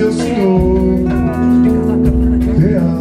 trazer o Senhor real.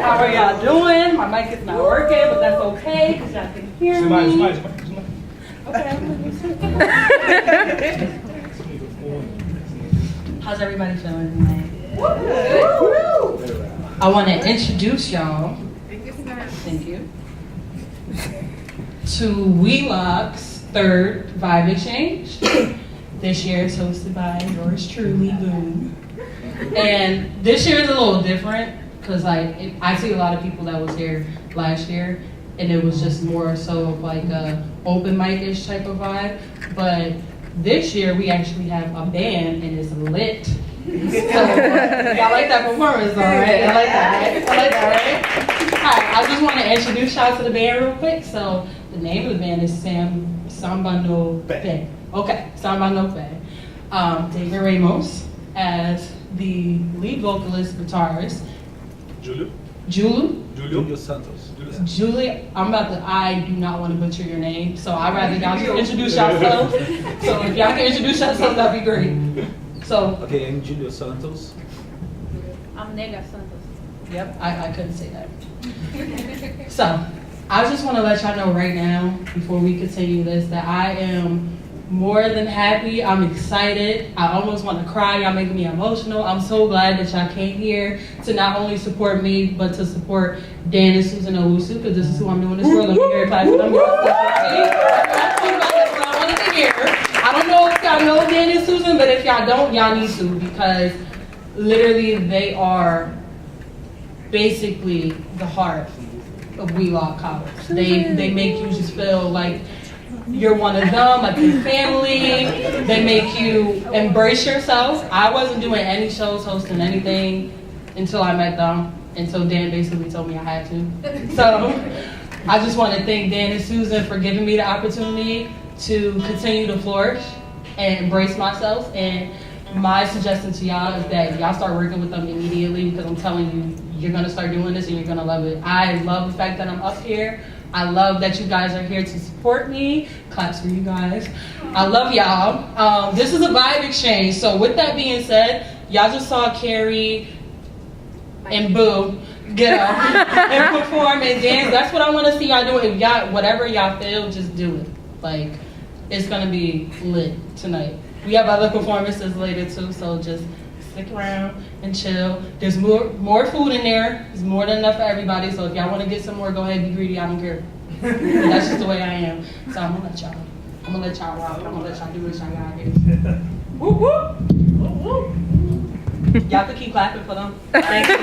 How are y'all doing? My mic is not working, but that's okay because y'all can hear me. Okay. How's everybody feeling tonight? Good. I want to introduce y'all. Thank you. To wheelock's third Vibe Exchange. This year is hosted by yours truly, Boom. And this year is a little different because I see a lot of people that was here last year, and it was just more so like a open mic-ish type of vibe. But this year we actually have a band and it's lit. So y'all like that performance, all right? I like that, right? I like that, right? All right, I just want to introduce y'all to the band real quick. So the name of the band is Samba no Fe. Okay, Samba no Fe. David Ramos as the lead vocalist, guitarist. Julio Santos. I do not want to butcher your name, so I'd rather y'all just introduce yourselves. So if y'all can introduce yourselves, that'd be great. So. Okay, I'm Julio Santos. I'm Nega Santos. Yep, I couldn't say that. So, I just want to let y'all know right now, before we continue this, that I am more than happy. I'm excited. I almost want to cry. Y'all making me emotional. I'm so glad that y'all came here to not only support me, but to support Dan and Susan Owusu, because this is who I'm doing this for. Let me hear a clap for them. I don't know if y'all know Dan and Susan, but if y'all don't, y'all need to, because literally they are basically the heart of Wheelock College. They make you just feel like you're one of them, like your family. They make you embrace yourself. I wasn't doing any shows, hosting anything until I met them, until Dan basically told me I had to. So I just want to thank Dan and Susan for giving me the opportunity to continue to flourish and embrace myself. And my suggestion to y'all is that y'all start working with them immediately, because I'm telling you, you're gonna start doing this and you're gonna love it. I love the fact that I'm up here. I love that you guys are here to support me. Claps for you guys. I love y'all. This is a vibe exchange. So with that being said, y'all just saw Carrie and Boo get up and perform and dance. That's what I want to see y'all do. If y'all, whatever y'all feel, just do it. Like, it's gonna be lit tonight. We have other performances later too, so just stick around and chill. There's more food in there. There's more than enough for everybody. So if y'all want to get some more, go ahead, be greedy. I don't care. That's just the way I am. So I'm gonna let y'all rock. I'm gonna let y'all do what y'all got here. Whoop whoop. Whoop whoop. Y'all can keep clapping for them. Thank you.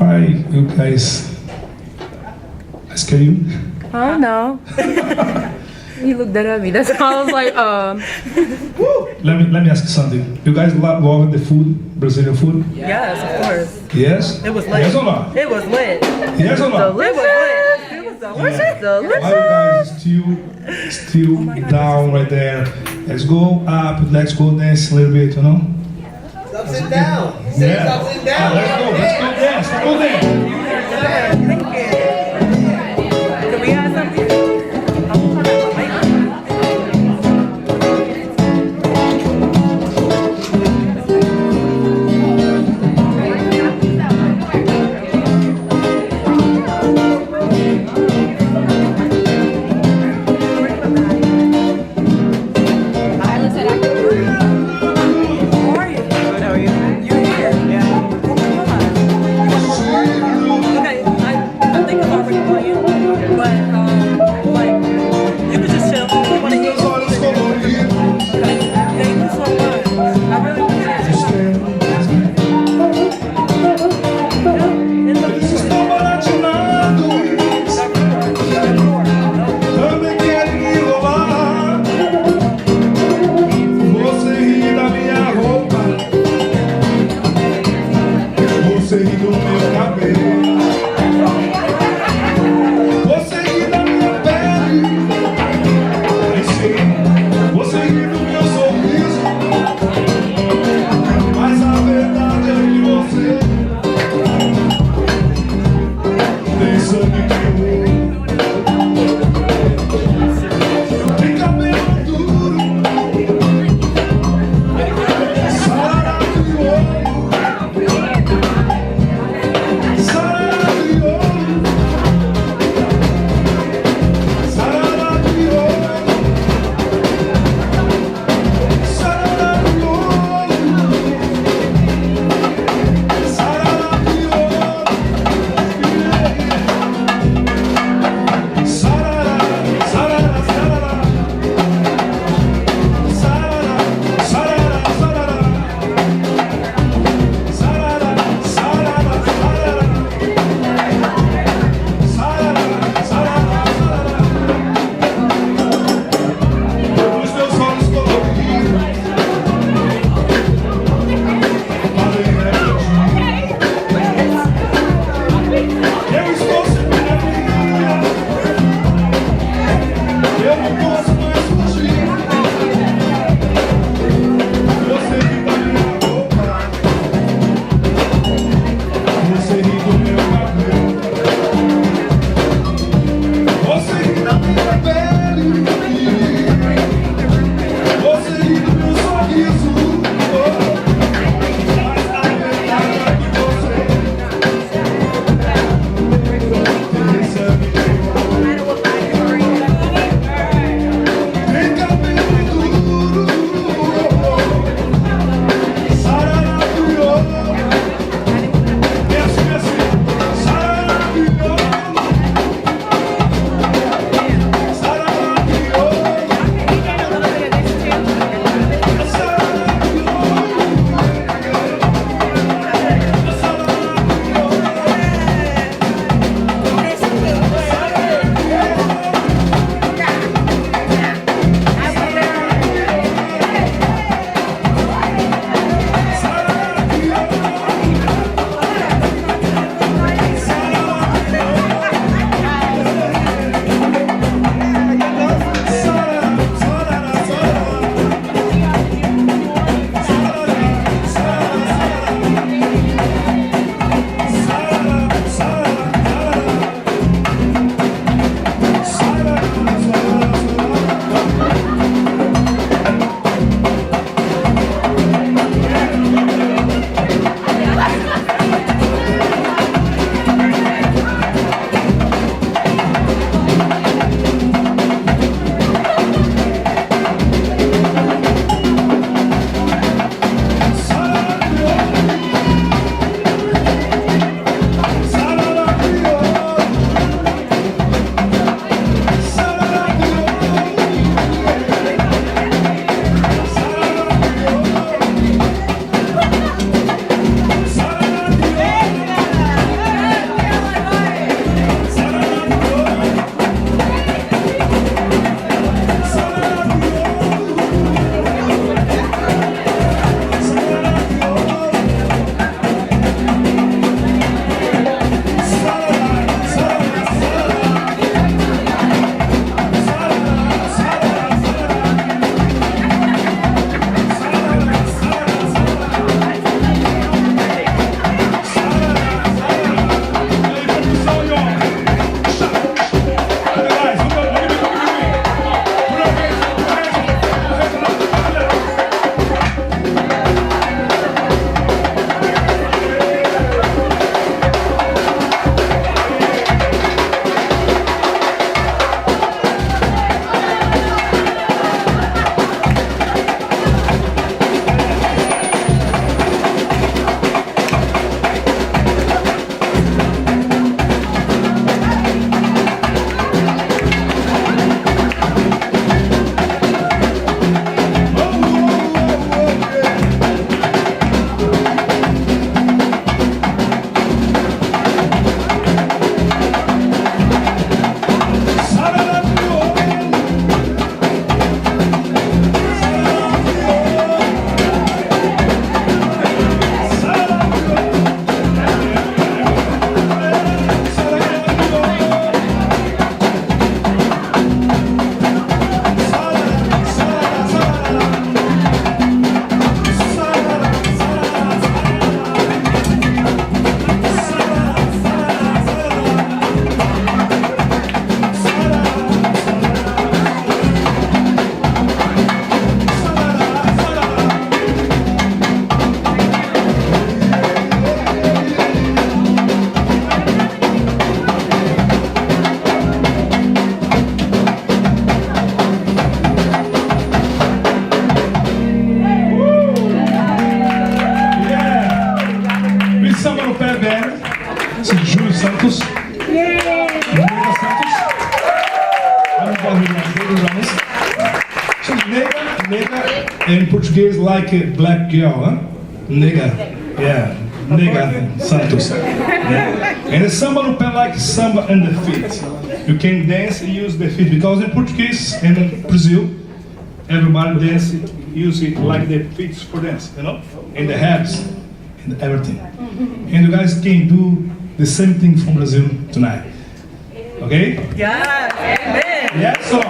Why you guys scare you? Oh no. He looked at me. That's why I was like, Let me ask you something. You guys love the food, Brazilian food? yes, of course. Yes? It was lit. Yes or not? It was lit. Yes or not? Delicious. It was delicious. Delicious. Why you guys still down right there? Let's go up, let's go dance a little bit, you know? Ups and down. Yeah. Ups and down. Let's go dance, let's go dance. Can we add something? Samba no Pé Velho, esse Júlio Santos. Nega Santos. Olha o barulho dos Ramos. So, nega in Portuguese like a black girl, huh? Nega. Yeah. Nega Santos. Yeah. And the Samba no Pé like Samba and the feet. You can dance and use the feet because in Portuguese and in Brazil, everybody dance use it like the feet for dance, you know, and the hands and everything. And you guys can do the same thing from Brazil tonight. Okay? Yeah, amen. Yes, sir.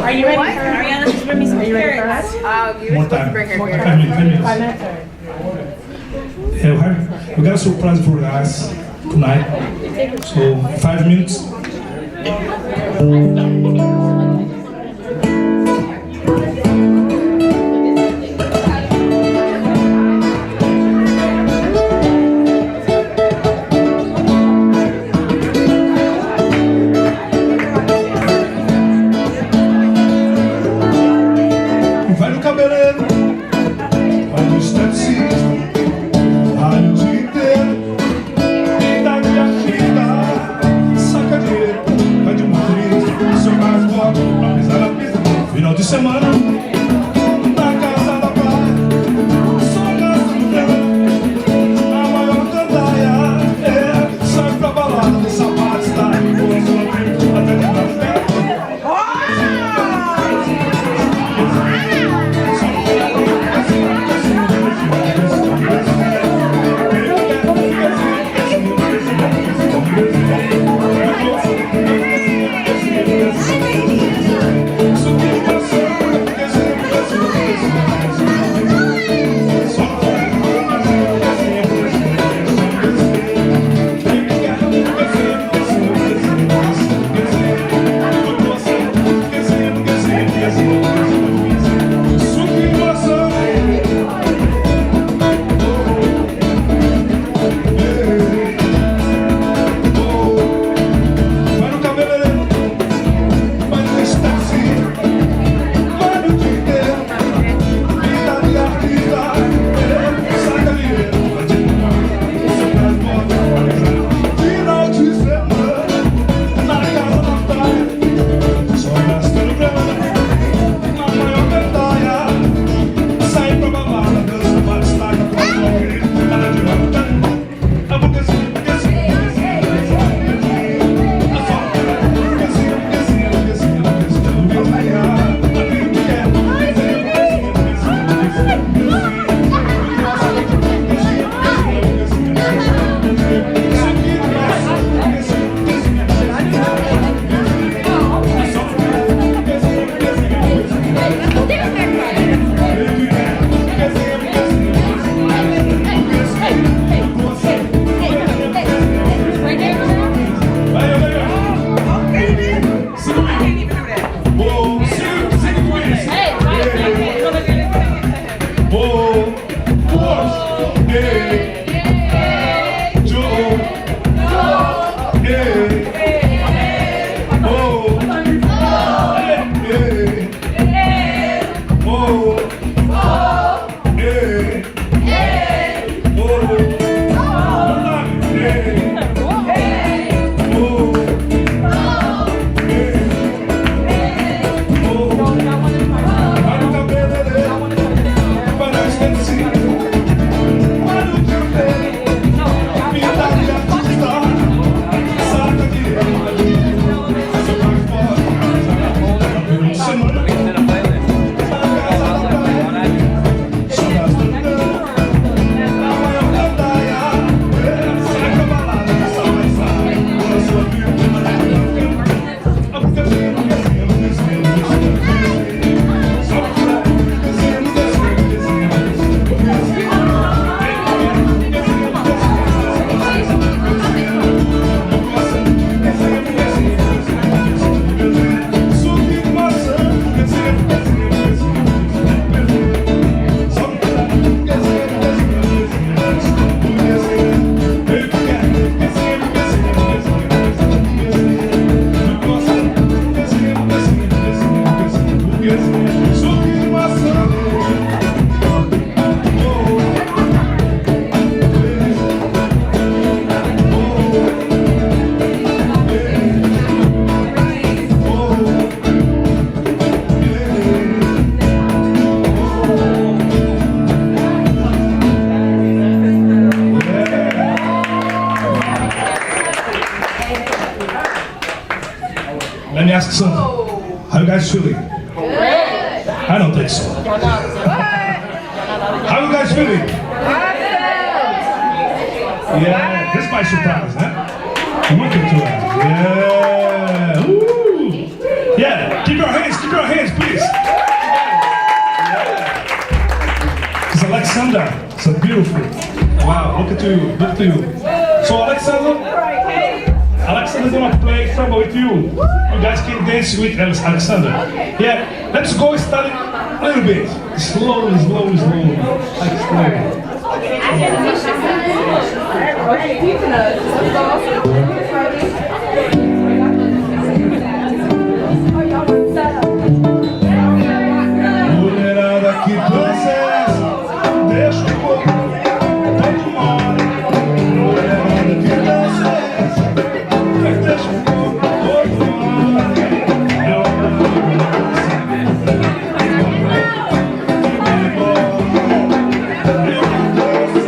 Are you ready? Ariana, just bring me some carrots. More time. 5 minutes. We got a surprise for guys tonight. So 5 minutes. Vai no cabeleireiro, vai no esteticista, vai o dia inteiro, dá de agita, saca dinheiro, vai de motorista, seu carro voa, pra pisar na pista, final de semana, na casa da praia, só gasta no verão, na maior gandaia, sai pra balada, de sapato, está aí, com a sua tribo, até de café. Let me ask something. How you guys feeling? I don't think so. How you guys feeling? Yeah, this is my surprise, huh? Muito bem. Yeah. Yeah, keep your hands, please. Yeah. It's Alexander. So beautiful. Wow, look at you. So Alexander's gonna play Samba with you. You guys can dance with Alexander. Yeah, let's go study a little bit. Slowly. Like slowly. Mulherada que danças, deixa o corpo todo mole. Mulherada que danças, deixa o corpo todo mole. Eu não danço,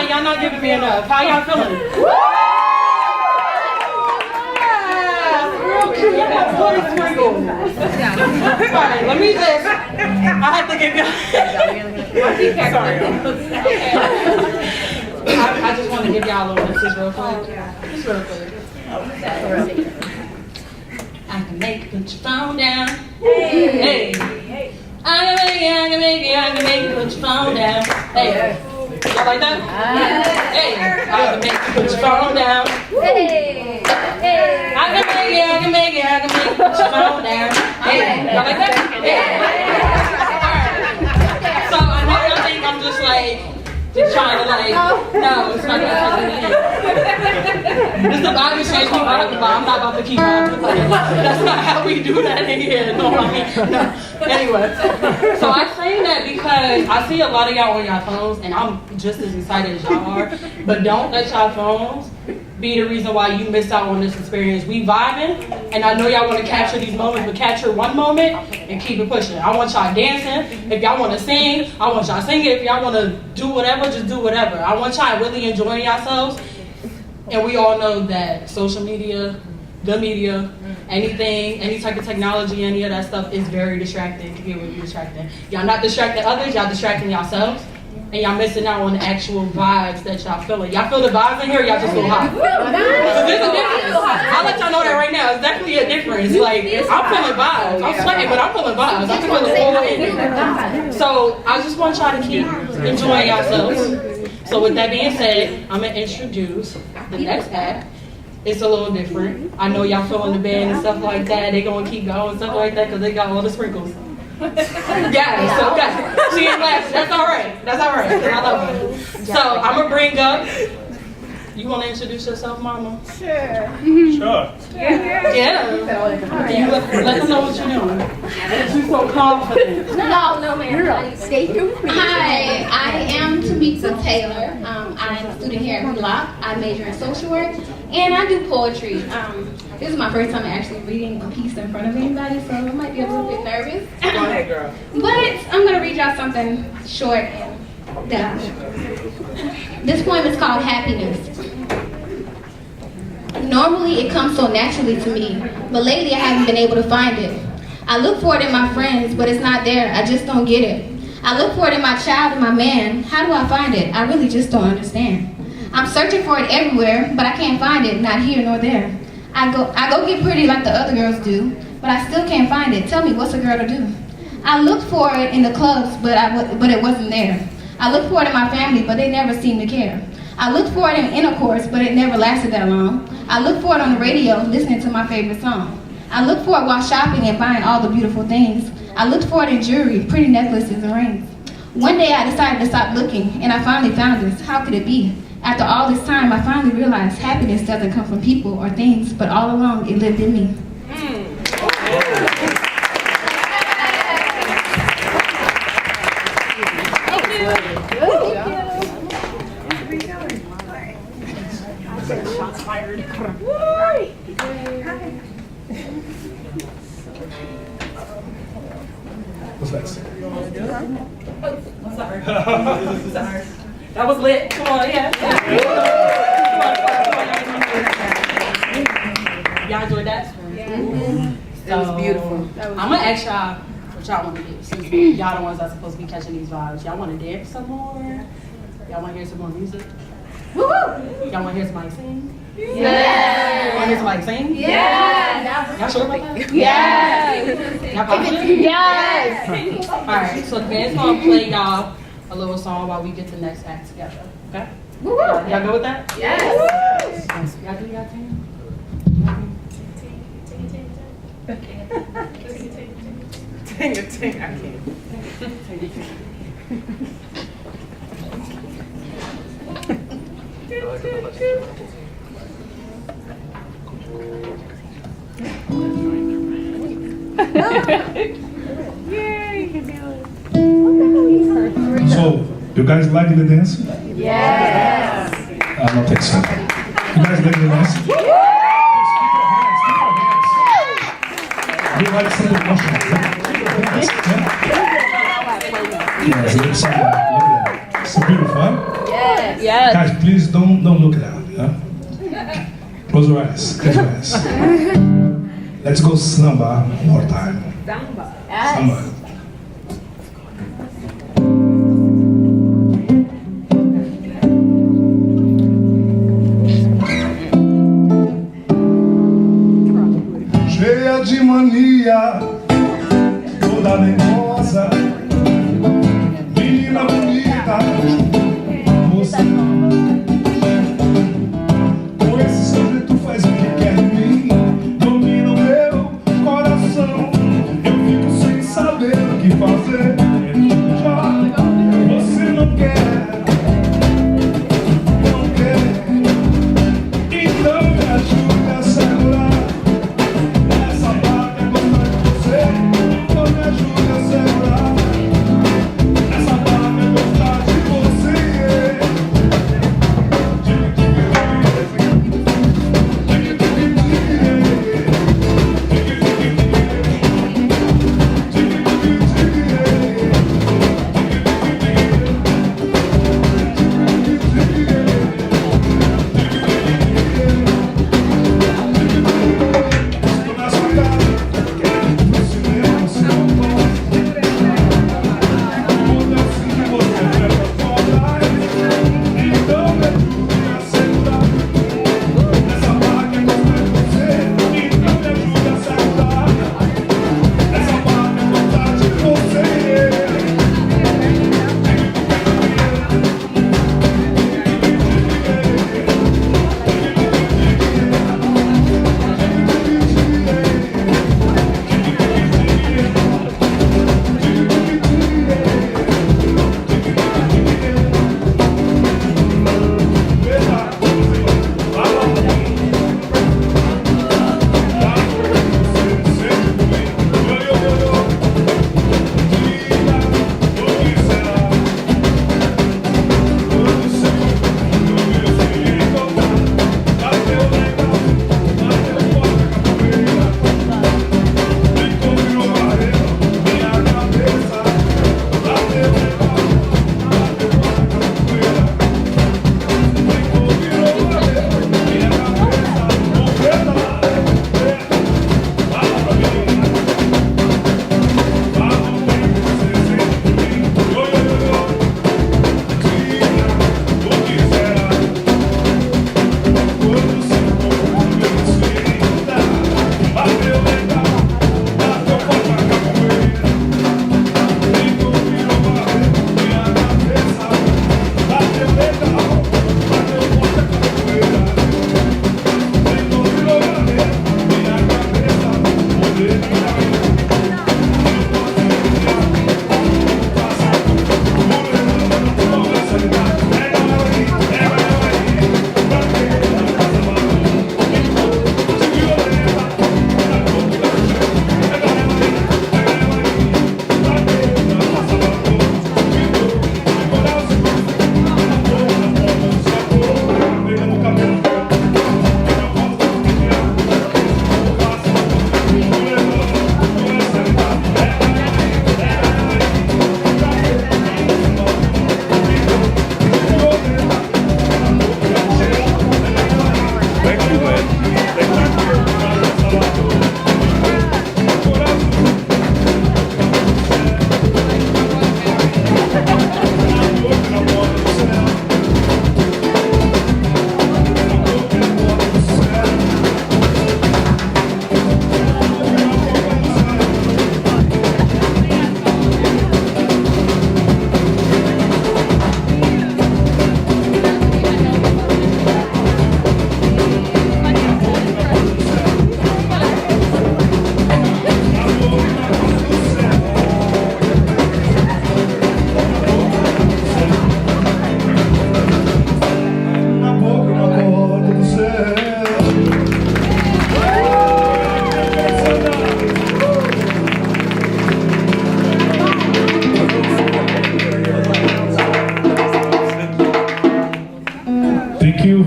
Y'all not giving me enough. How y'all feeling? Real cute. Y'all voice wiggle. Sorry, let me just. I have to give y'all. Sorry. I just want to give y'all a little message real quick. Just real quick. I can make it, put your phone down. Hey. I can make it, put your phone down. Hey. Y'all like that? Hey. I can make it, put your phone down. Hey. I can make it, put your phone down. Hey. Y'all like that? Hey. So I know y'all think I'm just like, just trying to like, no, it's not gonna happen. This is the VibeXchange-Brazil, but I'm not about to keep on. That's not how we do that in here. No, I mean, no. Anyway, so I say that because I see a lot of y'all on y'all phones, and I'm just as excited as y'all are. But don't let y'all phones be the reason why you missed out on this experience. We vibing, and I know y'all want to capture these moments, but capture one moment and keep it pushing. I want y'all dancing. If y'all want to sing, I want y'all singing. If y'all want to do whatever, just do whatever. I want y'all really enjoying yourselves. And we all know that social media the media, anything, any type of technology, any of that stuff is very distracting. It can be really distracting. Y'all not distracting others, y'all distracting yourselves. And y'all missing out on the actual vibes that y'all feeling. Y'all feel the vibes in here, y'all just feel hot. There's a difference. I'll let y'all know that right now. It's definitely a difference. Like, I'm feeling vibes. I'm sweating, but I'm feeling vibes. I'm feeling the whole energy. So I just want y'all to keep enjoying yourselves. So with that being said, I'm gonna introduce the next act. It's a little different. I know y'all feeling the band and stuff like that. They gonna keep going and stuff like that because they got all the sprinkles. Yeah, so okay. She ain't laughing. That's all right. That's all right. I love her. So I'm gonna bring up. You want to introduce yourself, Mama? Sure. Yeah. You let them know what you're doing. She's so confident. No, ma'am. Stay here. Hi, I am Tamika Taylor. I'm a student here at wheelock. I major in social work, and I do poetry. This is my first time actually reading a piece in front of anybody, so I might be a little bit nervous. Go ahead, girl. But I'm gonna read y'all something short and done. This poem is called Happiness. Normally it comes so naturally to me, but lately I haven't been able to find it. I look for it in my friends, but it's not there. I just don't get it. I look for it in my child and my man. How do I find it? I really just don't understand. I'm searching for it everywhere, but I can't find it, not here nor there. I go get pretty like the other girls do, but I still can't find it. Tell me, what's a girl to do? I looked for it in the clubs, but it wasn't there. I looked for it in my family, but they never seemed to care. I looked for it in intercourse, but it never lasted that long. I looked for it on the radio, listening to my favorite song. I looked for it while shopping and buying all the beautiful things. I looked for it in jewelry, pretty necklaces and rings. One day I decided to stop looking, and I finally found this. How could it be? After all this time, I finally realized happiness doesn't come from people or things, but all along it lived in me. What's next? Sorry. That was lit. Come on, yeah. Y'all enjoyed that? That was beautiful. I'm gonna ask y'all what y'all want to do. Since y'all the ones that's supposed to be catching these vibes. Y'all want to dance some more? Y'all want to hear some more music? Woo-hoo! Y'all want to hear somebody sing? Yeah. Want to hear somebody sing? Yeah. Y'all sure about that? Yeah. Y'all positive? Yes. All right. So the band's gonna play y'all a little song while we get the next act together. Okay? Y'all go with that? Yes. Y'all do y'all thing? Dang it, dang, I can't. So, you guys like the dance? Yes. I don't think so. You guys like the dance? You like something emotional? Yes, it's look at that. It's beautiful, huh? Yes. Guys, please don't look at that. Yeah? Close your eyes. Close your eyes. Let's go Samba one more time. Samba. Cheia de mania, toda nervosa, menina bonita, você. Com esse seu jeito faz o que quer de mim, domina o meu coração. Eu fico sem saber o que fazer. Já você não quer, não quer, então me ajude a segurar. Então me ajude a segurar. Essa vaga é gostar de você.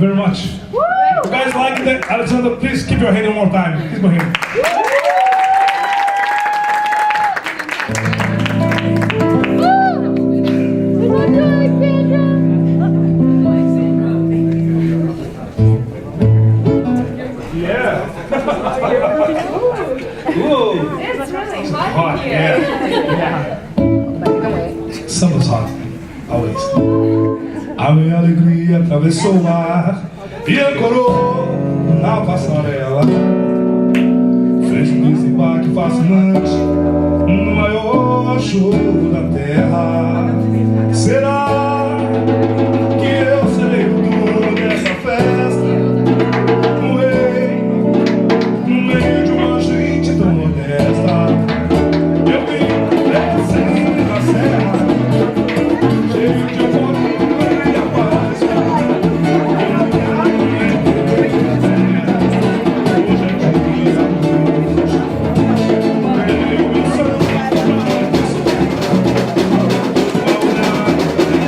very much. You guys like that? Alexander, please keep your hand one more time. Keep your hand. Yeah. Ooh. It's really Hot, yeah. Samba's hot, always. A minha alegria atravessou o mar e ancorou na passarela. Fez um desembarque fascinante no maior show da terra. Será que eu serei o dono dessa festa? Um rei no meio de uma gente tão modesta. Eu vim descendo da serra, cheio de fome e a paz. Hoje é dia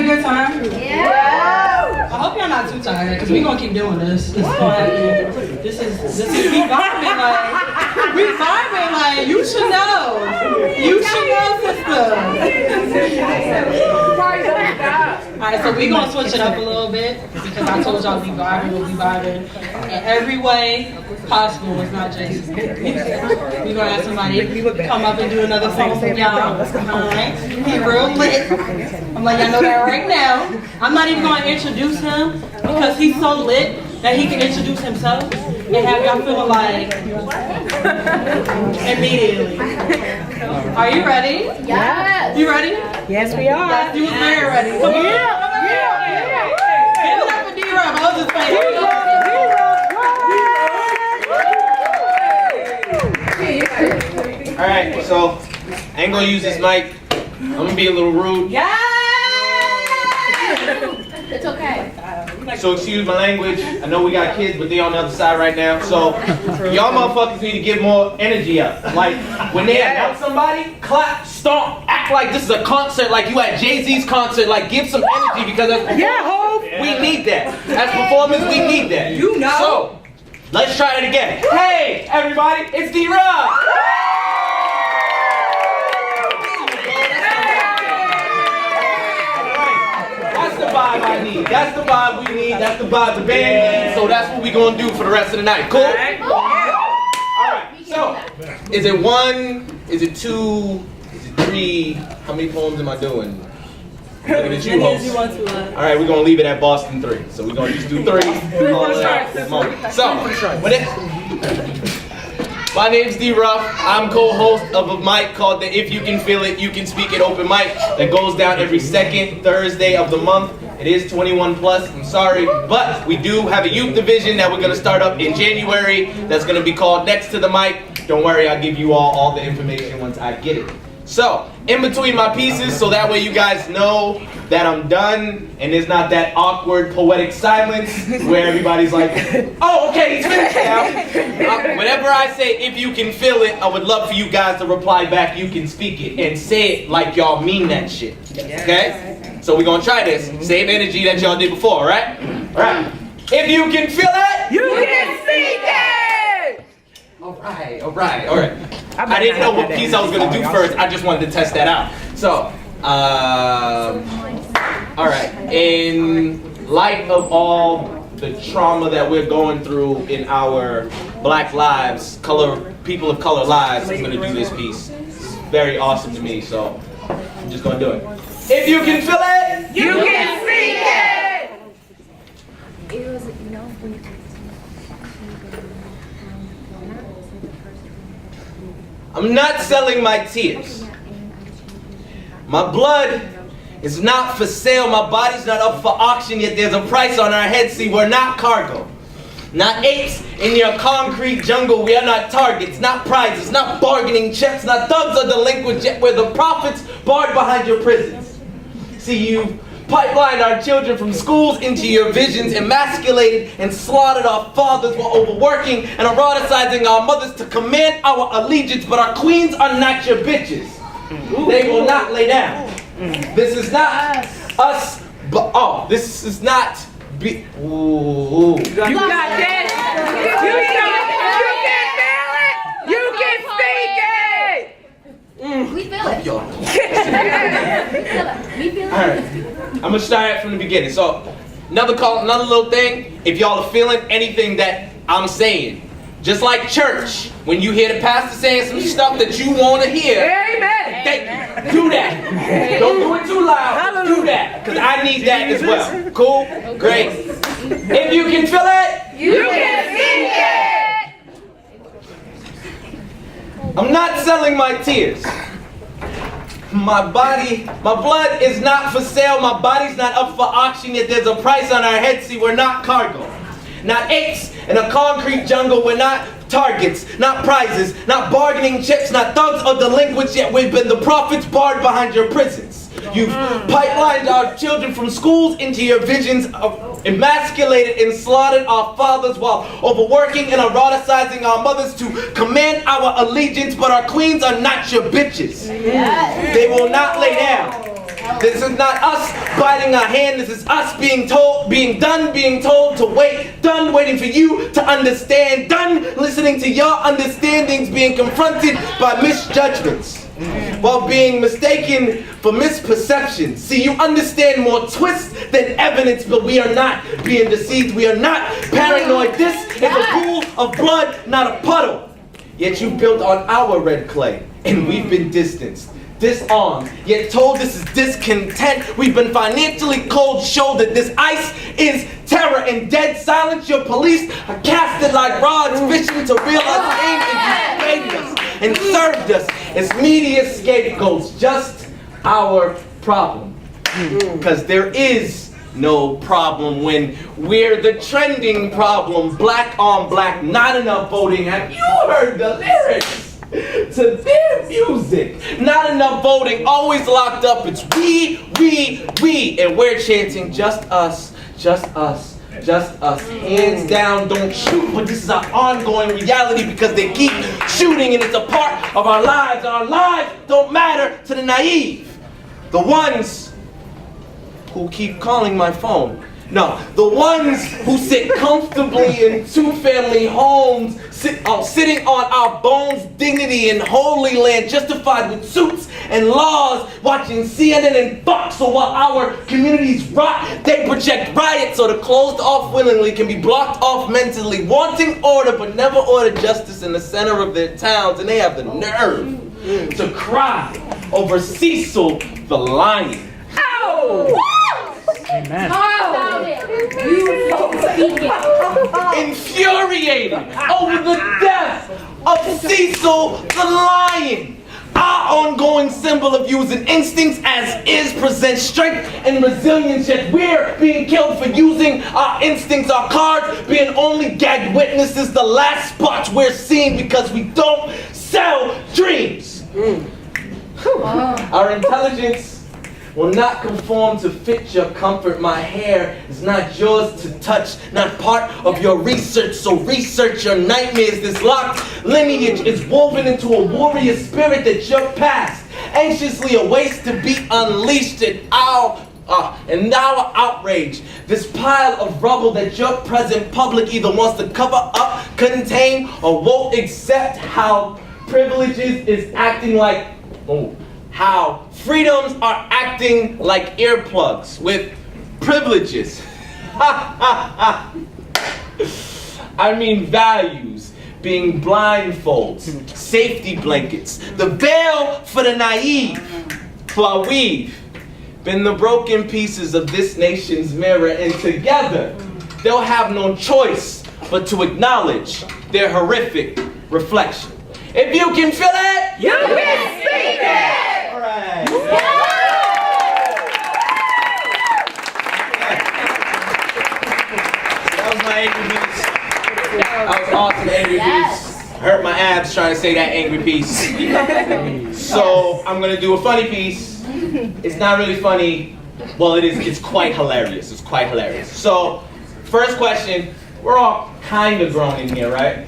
a good time? Yeah. I hope y'all not too tired, because we're gonna keep doing this. This is gonna happen. This is we vibing like you should know. You should know, sister. Alright, so we're gonna switch it up a little bit because I told y'all we'll be vibing in every way possible. It's not just we're gonna have somebody come up and do another song for y'all. Alright, he real lit. I'm like, y'all know that right now. I'm not even gonna introduce him because he's so lit that he can introduce himself and have y'all feeling like immediately. Are you ready? Yes. You ready? Yes, we are. You was very ready. Come on. Give it up for D-Rob. I was just saying. All right, so I ain't gonna use this mic. I'm gonna be a little rude. It's okay. So excuse my language. I know we got kids, but they on the other side right now. So y'all motherfuckers need to get more energy up. Like when they announce somebody, clap, stomp, act like this is a concert, like you at Jay-Z's concert. Like give some energy because we need that. As performers, we need that. You know. So let's try it again. Hey, everybody, it's D-Rob. That's the vibe I need. That's the vibe we need. That's the vibe the band needs. So that's what we gonna do for the rest of the night. Cool? Alright. So, is it 1? Is it 2? Is it 3? How many poems am I doing? Looking at you, host. Alright, we're gonna leave it at Boston 3. So we're gonna just do 3. So, my name's D-Ruff. I'm co-host of a mic called the If You Can Feel It, You Can Speak It open mic that goes down every second Thursday of the month. It is 21 plus, I'm sorry, but we do have a youth division that we're gonna start up in January that's gonna be called Next to the Mic. Don't worry, I'll give you all the information once I get it. So, in between my pieces, so that way you guys know that I'm done and there's not that awkward poetic silence where everybody's like, oh, okay, he's finished now. Whenever I say if you can feel it, I would love for you guys to reply back, you can speak it, and say it like y'all mean that shit, okay? So we're gonna try this. Same energy that y'all did before, alright? Alright. If you can feel it, You can speak it! alright. I didn't know what piece I was gonna do first. I just wanted to test that out. So, alright. In light of all the trauma that we're going through in our Black lives, people of color lives, I'm gonna do this piece. It's very awesome to me, so I'm just gonna do it. If you can feel it, You can speak it! I'm not selling my tears. My blood is not for sale. My body's not up for auction, yet there's a price on our heads. See, we're not cargo. Not apes in your concrete jungle. We are not targets, not prizes, not bargaining chips, not thugs or delinquents, yet we're the prophets barred behind your prisons. See, you pipelined our children from schools into your visions, emasculated and slaughtered our fathers while overworking and eroticizing our mothers to command our allegiance, but our queens are not your bitches. They will not lay down. This is not us, but this is not be. Ooh. You got this! You can feel it! You can speak it! We feel it. Y'all. We feel it. Alright, I'm gonna start from the beginning. So, another little thing, if y'all are feeling anything that I'm saying, just like church, when you hear the pastor saying some stuff that you want to hear, Amen! thank you. Do that. Don't do it too loud. Do that, because I need that as well. Cool? Great. If you can feel it, You can speak it! I'm not selling my tears. My blood is not for sale. My body's not up for auction, yet there's a price on our heads. See, we're not cargo. Not apes in a concrete jungle. We're not targets, not prizes, not bargaining chips, not thugs or delinquents, yet we've been the prophets barred behind your prisons. You've pipelined our children from schools into your visions, of emasculated and slaughtered our fathers while overworking and eroticizing our mothers to command our allegiance, but our queens are not your bitches. They will not lay down. This is not us biting our hand. This is us being told to wait, done waiting for you to understand, done listening to your understandings being confronted by misjudgments. While being mistaken for misperceptions. See, you understand more twists than evidence, but we are not being deceived. We are not paranoid. This is a pool of blood, not a puddle. Yet you built on our red clay, and we've been distanced, disarmed, yet told this is discontent. We've been financially cold-shouldered. This ice is terror and dead silence. Your police are casted like rods, fishing to reel us in, and you paid us and served us as media scapegoats. Just our problem. Because there is no problem when we're the trending problem. Black on black, not enough voting. Have you heard the lyrics to their music? Not enough voting, always locked up. It's we, and we're chanting just us, just us. Just us. Hands down, don't shoot. But this is our ongoing reality because they keep shooting and it's a part of our lives. Our lives don't matter to the naive. The ones who keep calling my phone. No, the ones who sit comfortably in two-family homes, sitting on our bones, dignity in holy land, justified with suits and laws, watching CNN and Fox. So while our communities rot, they project riots, so the closed off willingly can be blocked off mentally, wanting order but never order justice in the center of their towns, and they have the nerve to cry over Cecil the lion. Ow! Amen. Infuriated over the death of Cecil the lion. Our ongoing symbol of using instincts as is presents strength and resilience, yet we're being killed for using our instincts, our cards being only gagged witnesses, the last spots we're seeing because we don't sell dreams. Our intelligence will not conform to fit your comfort. My hair is not yours to touch, not part of your research, so research your nightmares. This locked lineage is woven into a warrior spirit that your past anxiously awaits to be unleashed in our outrage. This pile of rubble that your present public either wants to cover up, contain, or won't accept. How privileges is acting like how freedoms are acting like earplugs with privileges. I mean values being blindfolds, safety blankets, the veil for the naive, while we've been the broken pieces of this nation's mirror, and together they'll have no choice but to acknowledge their horrific reflection. If you can feel it, You can speak it! Alright. That was my angry piece. That was awesome angry piece. Hurt my abs trying to say that angry piece. So I'm gonna do a funny piece. It's not really funny. Well, it is. It's quite hilarious. It's quite hilarious. So, first question. We're all kind of grown in here, right?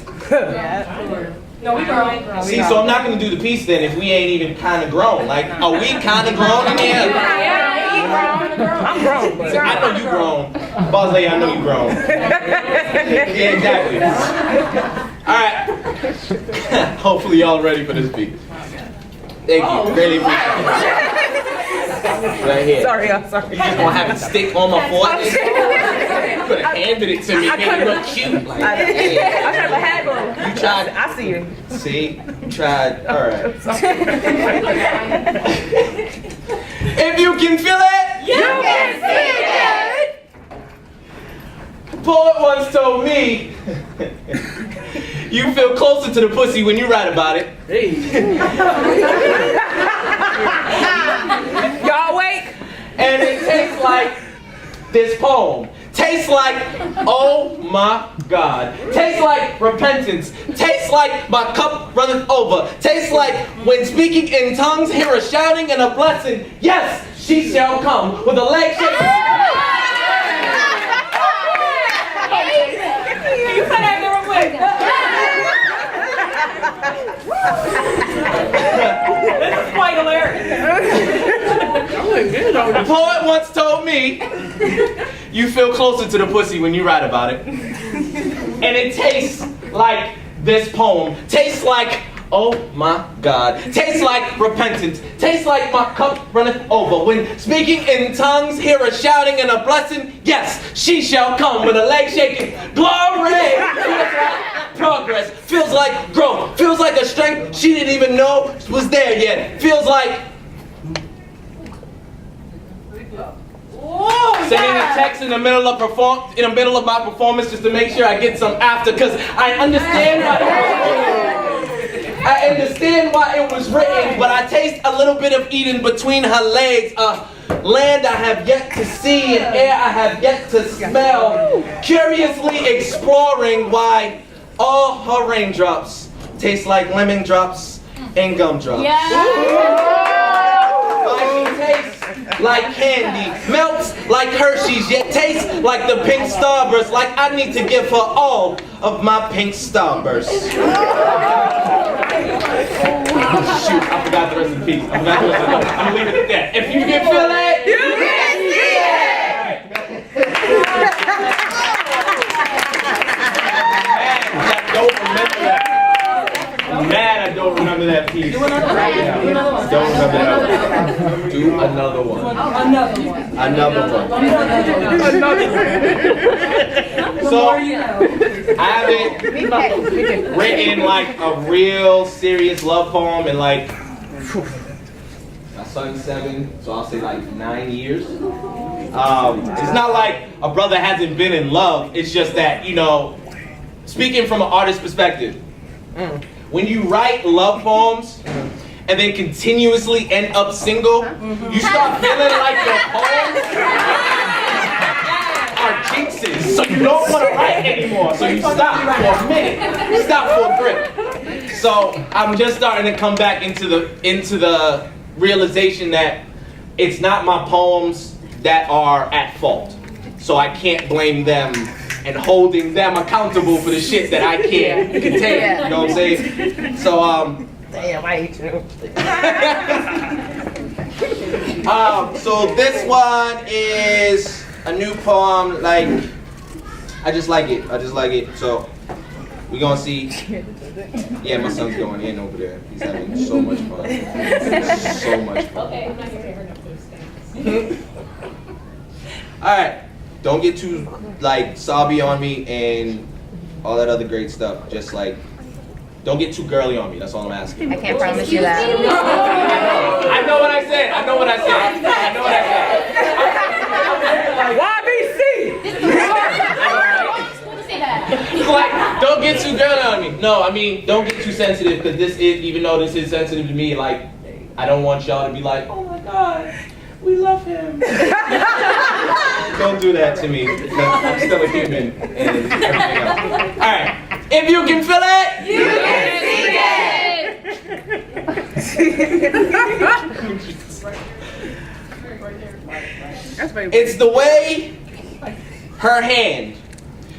No, we grown. See, so I'm not gonna do the piece then if we ain't even kind of grown. Like, are we kind of grown in here? I'm grown. I know you grown. Boss lady, I know you grown. Yeah, exactly. Alright. Hopefully y'all ready for this piece. Thank you. Really appreciate it. Right here. Sorry, I'm sorry. You gonna have it stick on my forehead? You could have handed it to me. Made it look cute. Like, I have a haggle. you tried. I see you. See? You tried. Alright. If you can feel it, You can speak it! a poet once told me, you feel closer to the pussy when you write about it. Y'all awake? And it tastes like this poem. Tastes like, oh my God. Tastes like repentance. Tastes like my cup runneth over. Tastes like when speaking in tongues, hear a shouting and a blessing. Yes, she shall come with a leg shake. You put that real quick. This is quite hilarious. A poet once told me, you feel closer to the pussy when you write about it. And it tastes like this poem. Tastes like, oh my God. Tastes like repentance. Tastes like my cup runneth over. When speaking in tongues, hear a shouting and a blessing. Yes, she shall come with a leg shaking. Glory! Feels like progress. Feels like growth. Feels like a strength she didn't even know was there yet. Feels like sending a text in the middle of my performance just to make sure I get some after, because I understand why it was written, but I taste a little bit of Eden between her legs. Land I have yet to see and air I have yet to smell. Curiously exploring why all her raindrops taste like lemon drops and gumdrops. Why she tastes like candy, melts like Hershey's, yet tastes like the pink starburst, like I need to give her all of my pink starburst. Shoot, I forgot the rest of the piece. I'm gonna leave it at that. If you can feel it, you can see it! I don't remember that. I'm mad I don't remember that piece. Do another one. Don't remember that. Do another one. Another one. So, I haven't written like a real serious love poem in like, my son's 7, so I'll say like 9 years. It's not like a brother hasn't been in love, it's just that, you know, speaking from an artist's perspective, when you write love poems and then continuously end up single, you start feeling like your poems are jinxes, so you don't want to write anymore. So you stop for a minute, stop for a grip. So I'm just starting to come back into the realization that it's not my poems that are at fault. So I can't blame them and holding them accountable for the shit that I can't contain. You know what I'm saying? So Damn, I hate you. So this one is a new poem. Like, I just like it. So we're gonna see. Yeah, my son's going in over there. He's having so much fun. So much fun. Okay, I'm not your favorite of those things. All right. Don't get too like sobby on me and all that other great stuff. Just like, don't get too girly on me. That's all I'm asking. I can't promise you that. I know what I said. Like, don't get too girly on me. No, I mean, don't get too sensitive, because this is, even though this is sensitive to me, like, I don't want y'all to be like, oh my God, we love him. Don't do that to me. I'm still a human and everything else. All right, if you can feel it, you can see it. It's the way her hand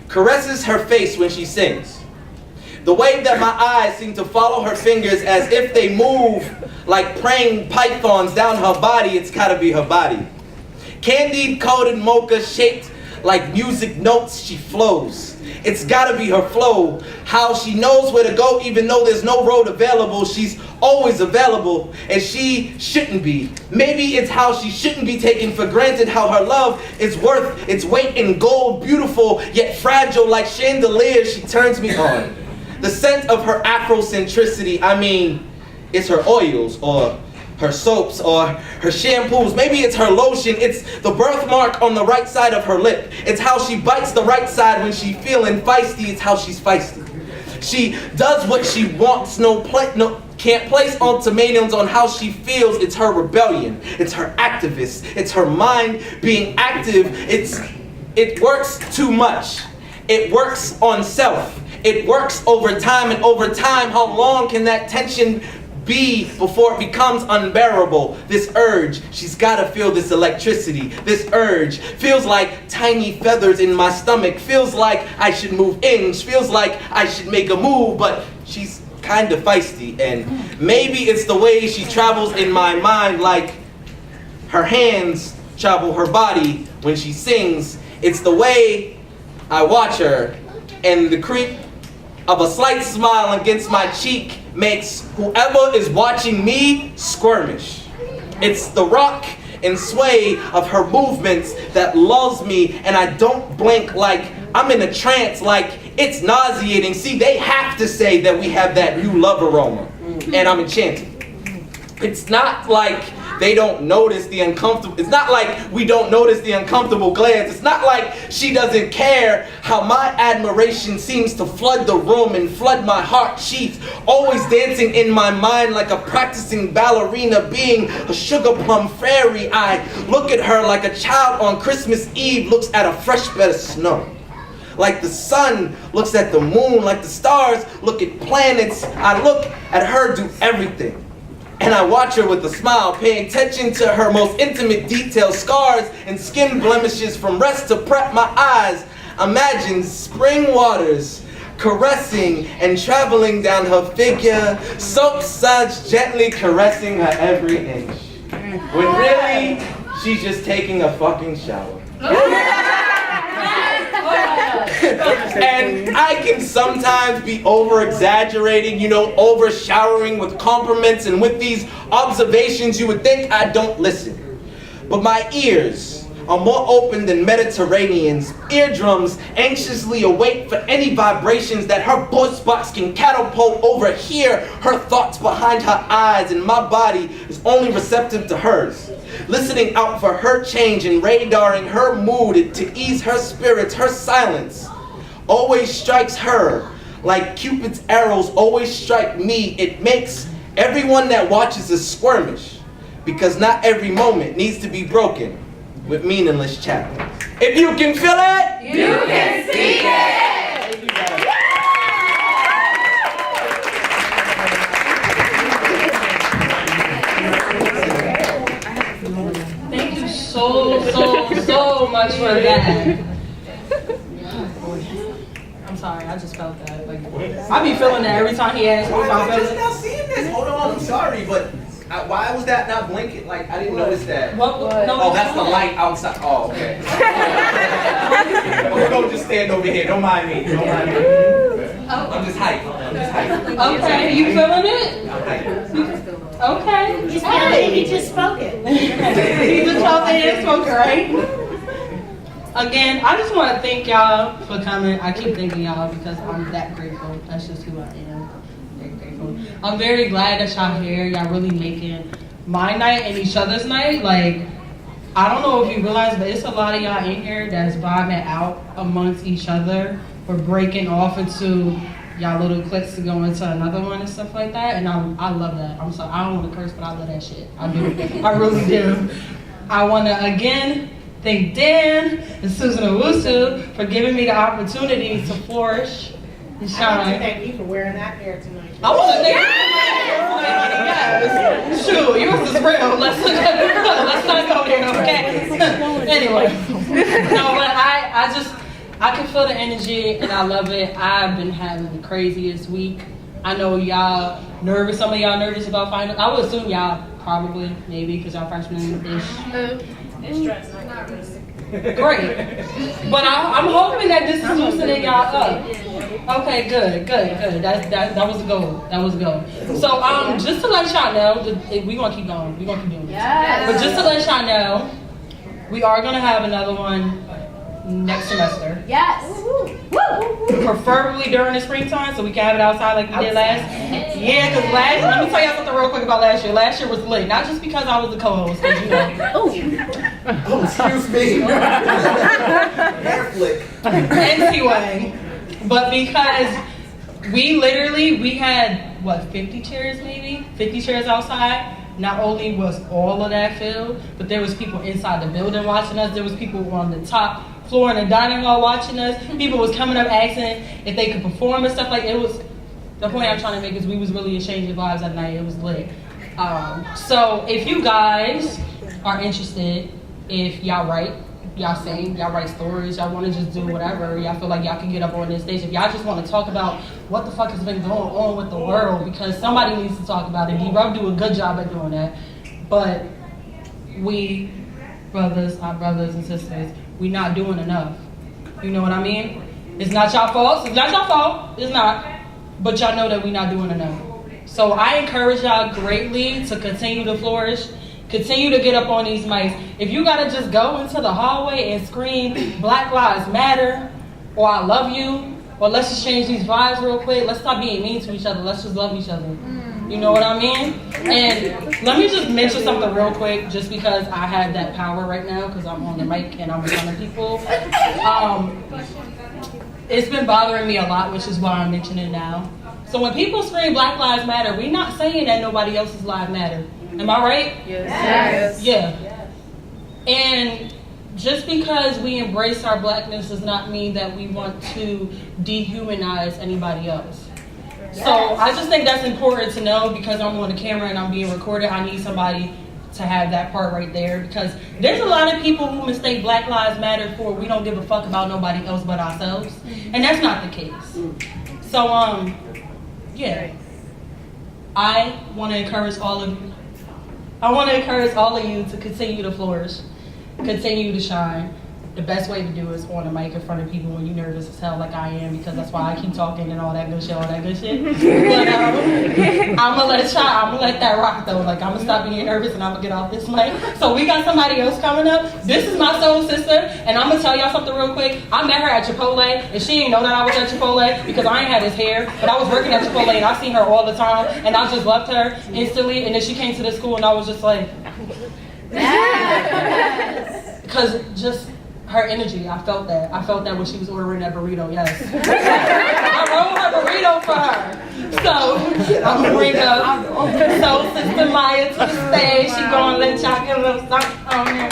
caresses her face when she sings. The way that my eyes seem to follow her fingers as if they move like praying pythons down her body. It's gotta be her body. Candied coated mocha shaped like music notes, she flows. It's gotta be her flow. How she knows where to go even though there's no road available. She's always available and she shouldn't be. Maybe it's how she shouldn't be taken for granted. How her love is worth its weight in gold. Beautiful yet fragile like chandeliers. She turns me on. The scent of her Afrocentricity. I mean, it's her oils or her soaps or her shampoos. Maybe it's her lotion. It's the birthmark on the right side of her lip. It's how she bites the right side when she's feeling feisty. It's how she's feisty. She does what she wants. Can't place ultimatums on how she feels. It's her rebellion. It's her activist. It's her mind being active. It works too much. It works on self. It works over time, and over time, how long can that tension be before it becomes unbearable? This urge, she's gotta feel this electricity. This urge feels like tiny feathers in my stomach. Feels like I should move in. Feels like I should make a move, but she's kind of feisty. And maybe it's the way she travels in my mind, like Her hands travel her body when she sings. It's the way I watch her, and the creep of a slight smile against my cheek makes whoever is watching me squirmish. It's the rock and sway of her movements that lulls me, and I don't blink like I'm in a trance, like it's nauseating. See, they have to say that we have that new love aroma, and I'm enchanted. It's not like they don't notice the uncomfortable. It's not like we don't notice the uncomfortable glance. It's not like she doesn't care how my admiration seems to flood the room and flood my heart. She's always dancing in my mind like a practicing ballerina, being a sugar plum fairy. I look at her like a child on Christmas Eve looks at a fresh bed of snow. Like the sun looks at the moon, like the stars look at planets. I look at her do everything. And I watch her with a smile, paying attention to her most intimate details, scars and skin blemishes from rest to prep. My eyes imagine spring waters caressing and traveling down her figure, soap suds gently caressing her every inch. When really, she's just taking a fucking shower. And I can sometimes be over-exaggerating, over-showering with compliments, and with these observations you would think I don't listen. But my ears are more open than Mediterranean's. Eardrums anxiously await for any vibrations that her voice box can catapult over here. Her thoughts behind her eyes, and my body is only receptive to hers. Listening out for her change and radaring her mood to ease her spirits. Her silence always strikes her like Cupid's arrows always strike me. It makes everyone that watches us squirmish, because not every moment needs to be broken with meaningless chatter. If you can feel it, You can speak it! Thank you so much for that. I'm sorry, I just felt that. Like, I be feeling that every time he asks me if I'm I'm just feeling. now seeing this. Hold on, I'm sorry, but why was that not blinking? Like, I didn't notice that. No, Oh, that's the light outside. Oh, okay. We're gonna just stand over here. Don't mind me. Don't mind me. I'm just hyped. Okay, you feeling it? I'm hyped. Okay. He just spoke it. He just felt it spoke, right? Again, I just want to thank y'all for coming. I keep thanking y'all because I'm that grateful. That's just who I am. Very grateful. I'm very glad that y'all here. Y'all really making my night and each other's night. Like, I don't know if you realize, but it's a lot of y'all in here that's vibing out amongst each other. We're breaking off into y'all little cliques to go into another one and stuff like that. And I love that. I'm sorry, I don't want to curse, but I love that shit. I do. I really do. I want to, again, thank Dan and Susan Owusu for giving me the opportunity to flourish and I want to shine. thank you for wearing that hair tonight. I want to thank you. Shoot, yours is real. Let's not go there, okay? Anyway, no, but I can feel the energy and I love it. I've been having the craziest week. I know y'all nervous. Some of y'all nervous about finals. I would assume y'all probably, maybe, because y'all freshmen-ish. It's stress, not nervous. Great. But I'm hoping that this is loosening y'all up. Okay, good. That was the goal. So just to let y'all know, we're gonna keep going. We're gonna keep doing this. Yes. But just to let y'all know, we are gonna have another one next semester. Yes. Preferably during the springtime, so we can have it outside like we did last. Yeah, because let me tell y'all something real quick about last year. Last year was lit, not just because I was the co-host, because Oh, excuse me. Hair flick. anyway, but because we had 50 chairs maybe? 50 chairs outside. Not only was all of that filled, but there was people inside the building watching us. There was people on the top floor in the dining hall watching us. People was coming up asking if they could perform and stuff like it was. The point I'm trying to make is we was really exchanging vibes that night. It was lit. So if you guys are interested, if y'all write, y'all sing, y'all write stories, y'all want to just do whatever, y'all feel like y'all can get up on this stage, if y'all just want to talk about what the fuck has been going on with the world, because somebody needs to talk about it. D-Rub do a good job at doing that. But we, our brothers and sisters, we not doing enough. You know what I mean? It's not y'all fault. It's not y'all fault. It's not. But y'all know that we not doing enough. So I encourage y'all greatly to continue to flourish. Continue to get up on these mics. If you gotta just go into the hallway and scream Black Lives Matter, or I love you, or let's just change these vibes real quick. Let's stop being mean to each other. Let's just love each other. You know what I mean? And let me just mention something real quick, just because I have that power right now, because I'm on the mic and I'm in front of people. It's been bothering me a lot, which is why I'm mentioning it now. So when people scream Black Lives Matter, we're not saying that nobody else's lives matter. Am I right? Yes. Yeah. And just because we embrace our blackness does not mean that we want to dehumanize anybody else. So I just think that's important to know, because I'm on the camera and I'm being recorded. I need somebody to have that part right there, because there's a lot of people who mistake Black Lives Matter for we don't give a fuck about nobody else but ourselves. And that's not the case. So, yeah. I want to encourage all of you. I want to encourage all of you to continue to flourish, continue to shine. The best way to do is on a mic in front of people when you're nervous as hell, like I am, because that's why I keep talking and all that good shit. But I'm gonna let that rock though. Like, I'm gonna stop being nervous and I'm gonna get off this mic. So we got somebody else coming up. This is my soul sister, and I'm gonna tell y'all something real quick. I met her at Chipotle, and she didn't know that I was at Chipotle because I ain't had his hair, but I was working at Chipotle and I seen her all the time, and I just loved her instantly. And then she came to the school, and I was just like, because just her energy, I felt that. I felt that when she was ordering that burrito, yes. I rolled her burrito for her. So, I'm gonna bring up Soul Sister Maya to the stage. She gonna let y'all get a little something on her.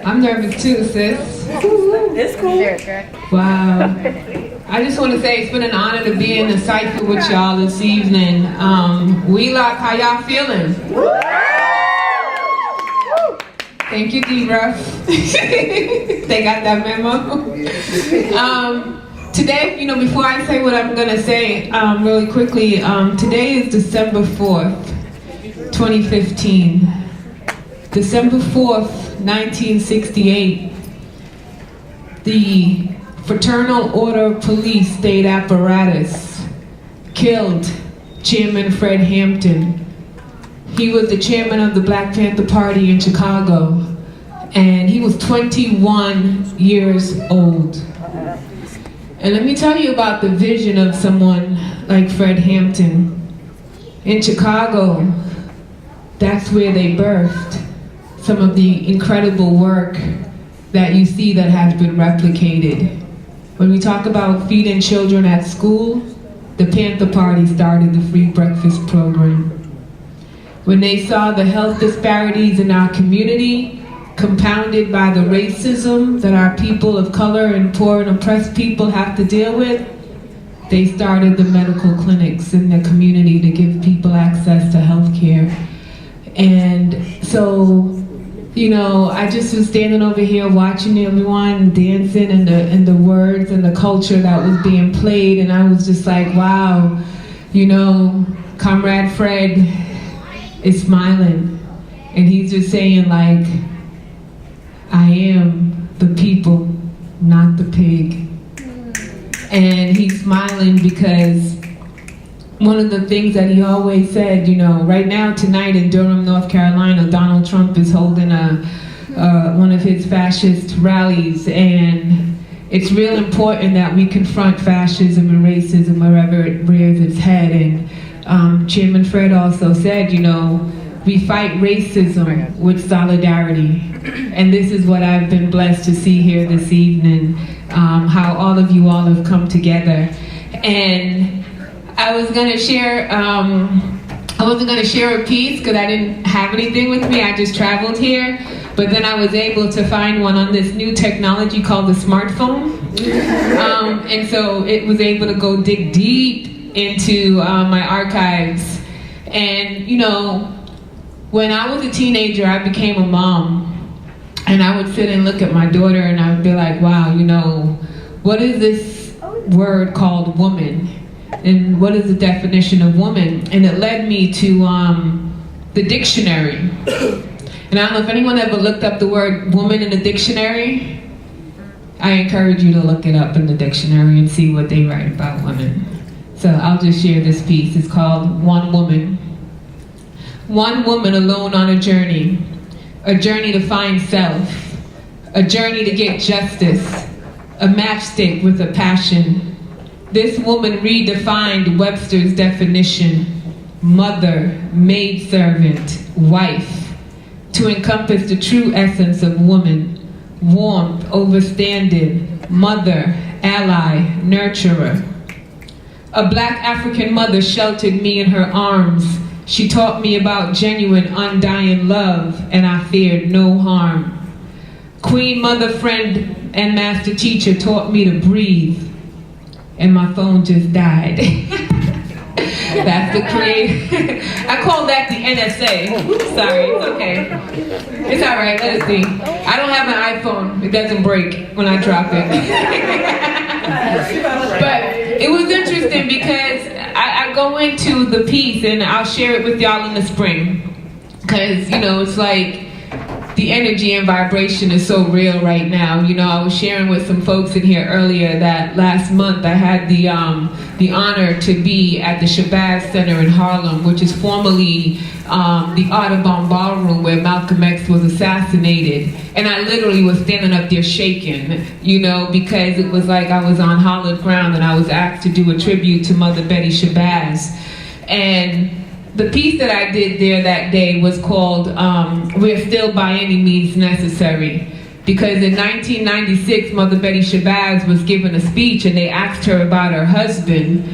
I'm nervous too, sis. It's cool. Wow. I just want to say it's been an honor to be in the cypher with y'all this evening. Wheelock, how y'all feeling? Thank you, D-Ruff. They got that memo. Today, before I say what I'm going to say really quickly, today is December 4th, 2015. December 4th, 1968, the Fraternal Order of Police State Apparatus killed Chairman Fred Hampton. He was the chairman of the Black Panther Party in Chicago, and he was 21 years old. And let me tell you about the vision of someone like Fred Hampton. In Chicago, that's where they birthed some of the incredible work that you see that has been replicated. When we talk about feeding children at school, the Panther Party started the free breakfast program. When they saw the health disparities in our community, compounded by the racism that our people of color and poor and oppressed people have to deal with, they started the medical clinics in the community to give people access to health care. And so, I just was standing over here watching everyone dancing and the words and the culture that was being played, and I was just like, wow, Comrade Fred is smiling, and he's just saying like, I am the people, not the pig. And he's smiling because one of the things that he always said, right now tonight in Durham, North Carolina, Donald Trump is holding one of his fascist rallies, and it's real important that we confront fascism and racism wherever it rears its head. And Chairman Fred also said, we fight racism with solidarity. And this is what I've been blessed to see here this evening, how all of you all have come together. And I was gonna share, I wasn't gonna share a piece because I didn't have anything with me, I just traveled here. But then I was able to find one on this new technology called the smartphone. And so it was able to go dig deep into my archives. And when I was a teenager, I became a mom. And I would sit and look at my daughter and I would be like, wow, what is this word called woman? and what is the definition of woman? And it led me to the dictionary. And I don't know if anyone ever looked up the word woman in the dictionary. I encourage you to look it up in the dictionary and see what they write about women. So I'll just share this piece. It's called One Woman. One woman alone on a journey to find self, a journey to get justice, a matchstick with a passion. This woman redefined Webster's definition: mother, maidservant, wife, to encompass the true essence of woman: warmth, overstanding, mother, ally, nurturer. A black African mother sheltered me in her arms. She taught me about genuine, undying love, and I feared no harm. Queen, mother, friend, and master teacher taught me to breathe, and my phone just died. That's the creative. I call that the NSA. Sorry, it's okay. It's all right, let it be. I don't have an iPhone. It doesn't break when I drop it. But it was interesting because I go into the piece, and I'll share it with y'all in the spring. Because, you know, it's like the energy and vibration is so real right now. You know, I was sharing with some folks in here earlier that last month I had the honor to be at the Shabazz Center in Harlem, which is formerly the Audubon Ballroom where Malcolm X was assassinated. And I literally was standing up there shaking, you know, because it was like I was on hallowed ground and I was asked to do a tribute to Mother Betty Shabazz. And the piece that I did there that day was called We're Still By Any Means Necessary. Because in 1996, Mother Betty Shabazz was given a speech and they asked her about her husband.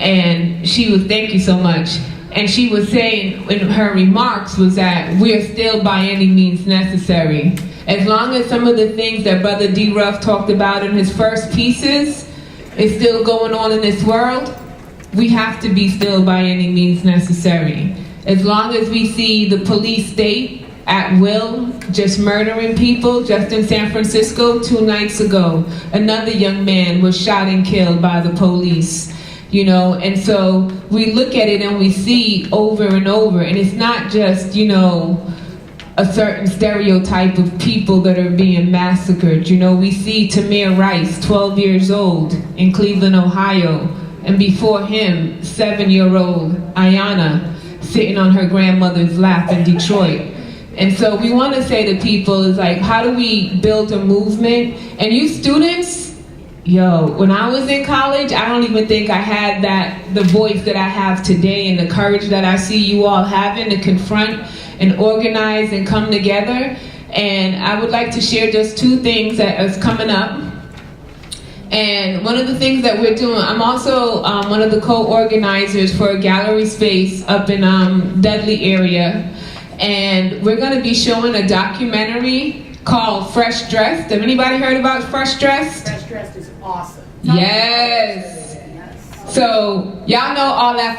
And she was, thank you so much. And she was saying in her remarks was that we're still by any means necessary. As long as some of the things that Brother D. Ruff talked about in his first pieces is still going on in this world, we have to be still by any means necessary. As long as we see the police state at will, just murdering people. Just in San Francisco 2 nights ago, another young man was shot and killed by the police. You know, and so we look at it and we see over and over, and it's not just, you know, a certain stereotype of people that are being massacred. You know, we see Tamir Rice, 12 years old, in Cleveland, Ohio, and before him, 7-year-old Ayanna sitting on her grandmother's lap in Detroit. And so we want to say to people is like, how do we build a movement? And you students, yo, when I was in college, I don't even think I had the voice that I have today and the courage that I see you all having to confront and organize and come together. And I would like to share just 2 things that is coming up. And one of the things that we're doing, I'm also one of the co-organizers for a gallery space up in Dudley area. And we're gonna be showing a documentary called Fresh Dressed. Have anybody heard about Fresh Dressed? Fresh Dressed is awesome. Yes. So y'all know all that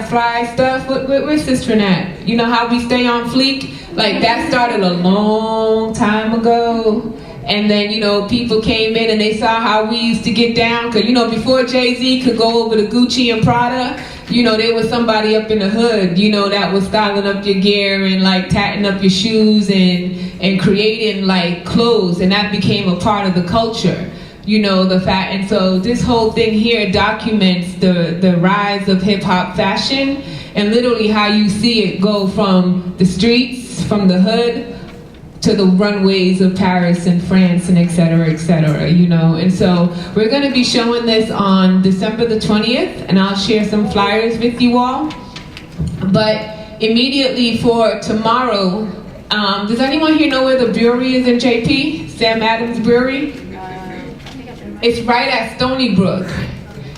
fly stuff. Where's Sister Nat? You know how we stay on fleek? Like that started a long time ago. And then, you know, people came in and they saw how we used to get down. Because, you know, before Jay-Z could go over to Gucci and Prada, you know, there was somebody up in the hood, you know, that was styling up your gear and, like, tatting up your shoes and creating, like, clothes. And that became a part of the culture, you know, the fact. And so this whole thing here documents the rise of hip-hop fashion and literally how you see it go from the streets, from the hood, to the runways of Paris and France and et cetera, you know. And so we're gonna be showing this on December the 20th, and I'll share some flyers with you all. But immediately for tomorrow, does anyone here know where the brewery is in JP? Sam Adams Brewery? It's right at Stony Brook.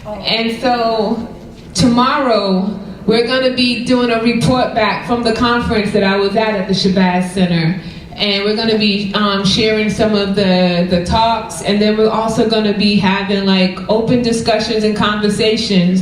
And so tomorrow, we're gonna be doing a report back from the conference that I was at the Shabazz Center. And we're gonna be sharing some of the talks, and then we're also gonna be having like open discussions and conversations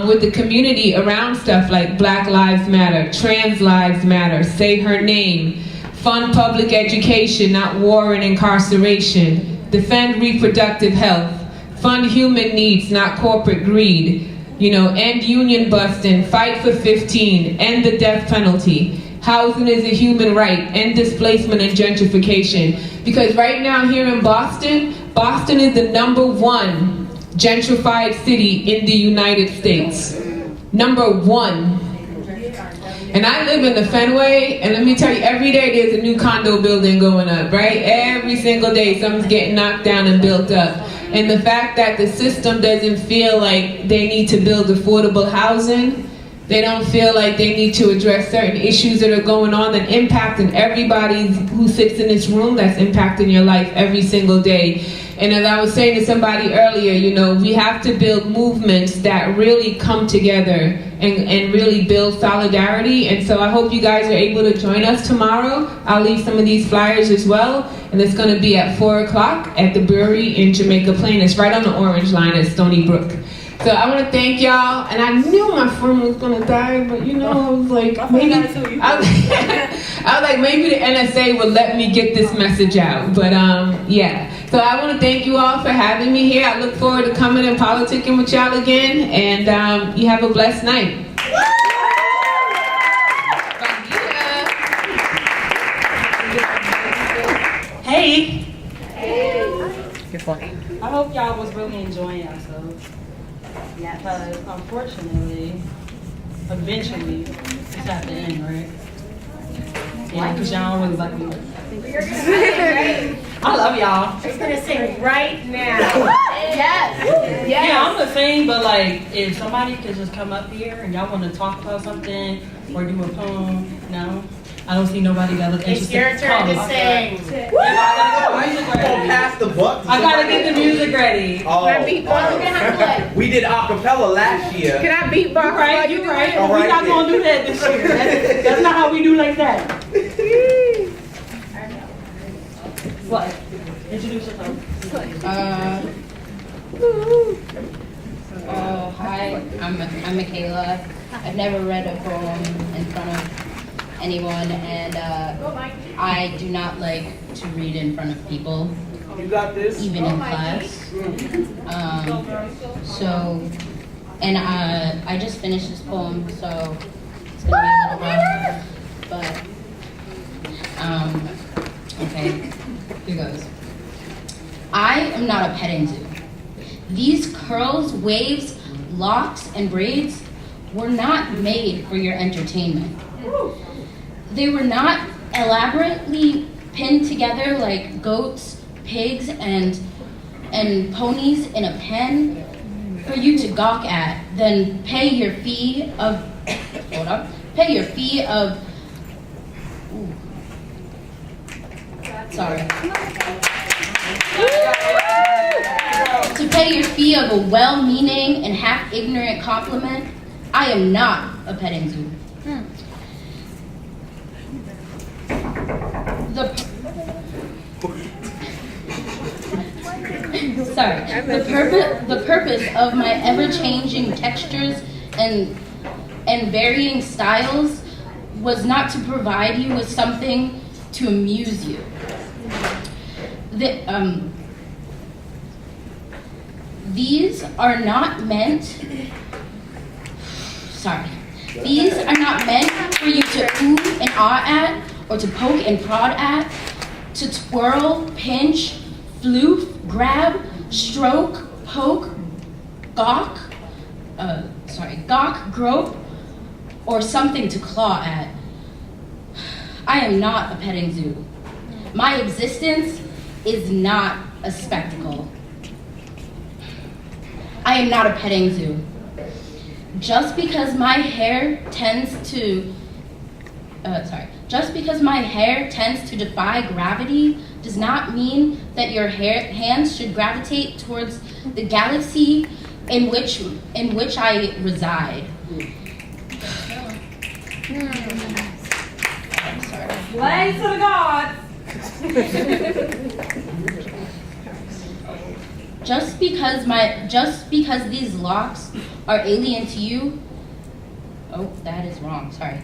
with the community around stuff like Black Lives Matter, Trans Lives Matter, Say Her Name, fund public education, not war and incarceration, defend reproductive health, fund human needs, not corporate greed, You know, end union busting, fight for 15, end the death penalty. Housing is a human right, end displacement and gentrification. Because right now here in Boston, Boston is the #1 gentrified city in the United States. #1. And I live in the Fenway, and let me tell you, every day there's a new condo building going up, right? Every single day something's getting knocked down and built up. And the fact that the system doesn't feel like they need to build affordable housing, they don't feel like they need to address certain issues that are going on that impacting everybody who sits in this room, that's impacting your life every single day. And as I was saying to somebody earlier, you know, we have to build movements that really come together and really build solidarity. And so I hope you guys are able to join us tomorrow. I'll leave some of these flyers as well. And it's going to be at 4 o'clock at the brewery in Jamaica Plain. It's right on the Orange Line at Stony Brook. So I want to thank y'all. And I knew my friend was going to die, but you know, I was like, maybe, I was like, maybe the NSA would let me get this message out. But yeah. So I want to thank you all for having me here. I look forward to coming and politicking with y'all again. And you have a blessed night. Hey. You're funny. I hope y'all was really enjoying yourselves. Because unfortunately, eventually, it's at the end, right? Yeah, because y'all don't really like me. I love y'all. She's gonna sing right now. Yes. Yeah, I'm the same, but like, if somebody could just come up here and y'all want to talk about something or do a poem, no? I don't see nobody that looks It's interested. your turn to Oh, sing. okay. Yeah, I gotta get the music ready. Pass the buck. I gotta get the music ready. Oh, we did acapella last year. Can I beatbox? You right, you right. All We're right not then. gonna do that this year. That's not how we do like that. What? Introduce yourself. Hi, I'm Michaela. I've never read a poem in front of anyone, and I do not like to read in front of people, You got this. even in class. And I just finished this poem, so it's gonna be a little rough, but okay, here goes. I am not a petting zoo. These curls, waves, locks, and braids were not made for your entertainment. They were not elaborately pinned together like goats, pigs, and ponies in a pen for you to gawk at, then pay your fee of, pay your fee of, to pay your fee of a well-meaning and half-ignorant compliment. I am not a petting zoo. The purpose of my ever-changing textures and varying styles was not to provide you with something to amuse you. These are not meant for you to ooh and ah at, or to poke and prod at, to twirl, pinch, floof, grab, stroke, poke, gawk, grope, or something to claw at. I am not a petting zoo. My existence is not a spectacle. I am not a petting zoo. Just because my hair tends to defy gravity does not mean that your hands should gravitate towards the galaxy in which I reside. Praise to the gods. Just because these locks are alien to you. Oh, that is wrong. Sorry.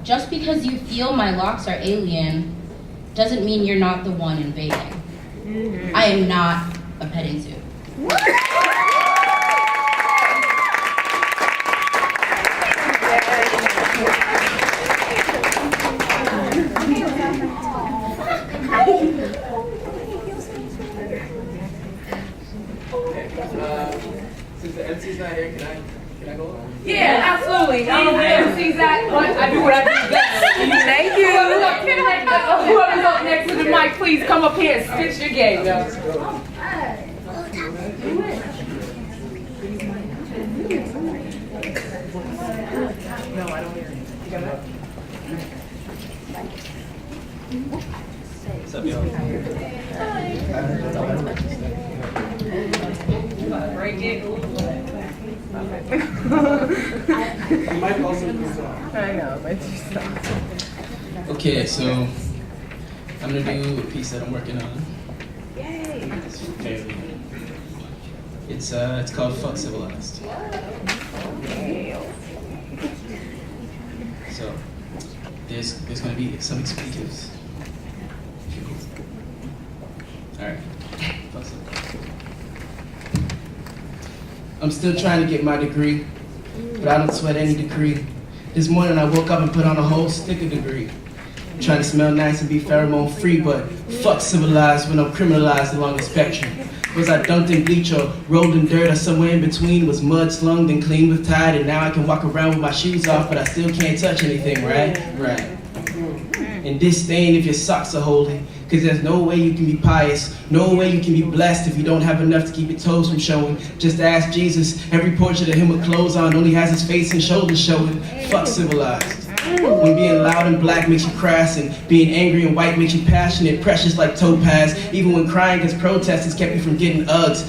Just because you feel my locks are alien doesn't mean you're not the one invading. I am not a petting zoo. queen. I don't ever see that. I do what I do best. Thank you. Whoever's up next to the mic, please come up here and spit your game, yo. No, I don't hear it. You got it? What's up, y'all? Break it. I know, but you suck. Okay, so I'm gonna do a piece that I'm working on. Yay! It's called Fuck Civilized. So there's gonna be some expletives. All right. Fuck civilized. I'm still trying to get my degree, but I don't sweat any degree. This morning I woke up and put on a whole stick of degree. Trying to smell nice and be pheromone free, but fuck civilized when I'm criminalized along the spectrum. Was I dunked in bleach or rolled in dirt or somewhere in between? Was mud slung and clean with Tide, and now I can walk around with my shoes off, but I still can't touch anything, right? Right. And disdain if your socks are holy, cause there's no way you can be pious, no way you can be blessed if you don't have enough to keep your toes from showing. Just ask Jesus, every portrait of him with clothes on only has his face and shoulders showing. Fuck civilized. When being loud and black makes you crass, and being angry and white makes you passionate, precious like topaz. Even when crying cause protesters kept you from getting Uggs.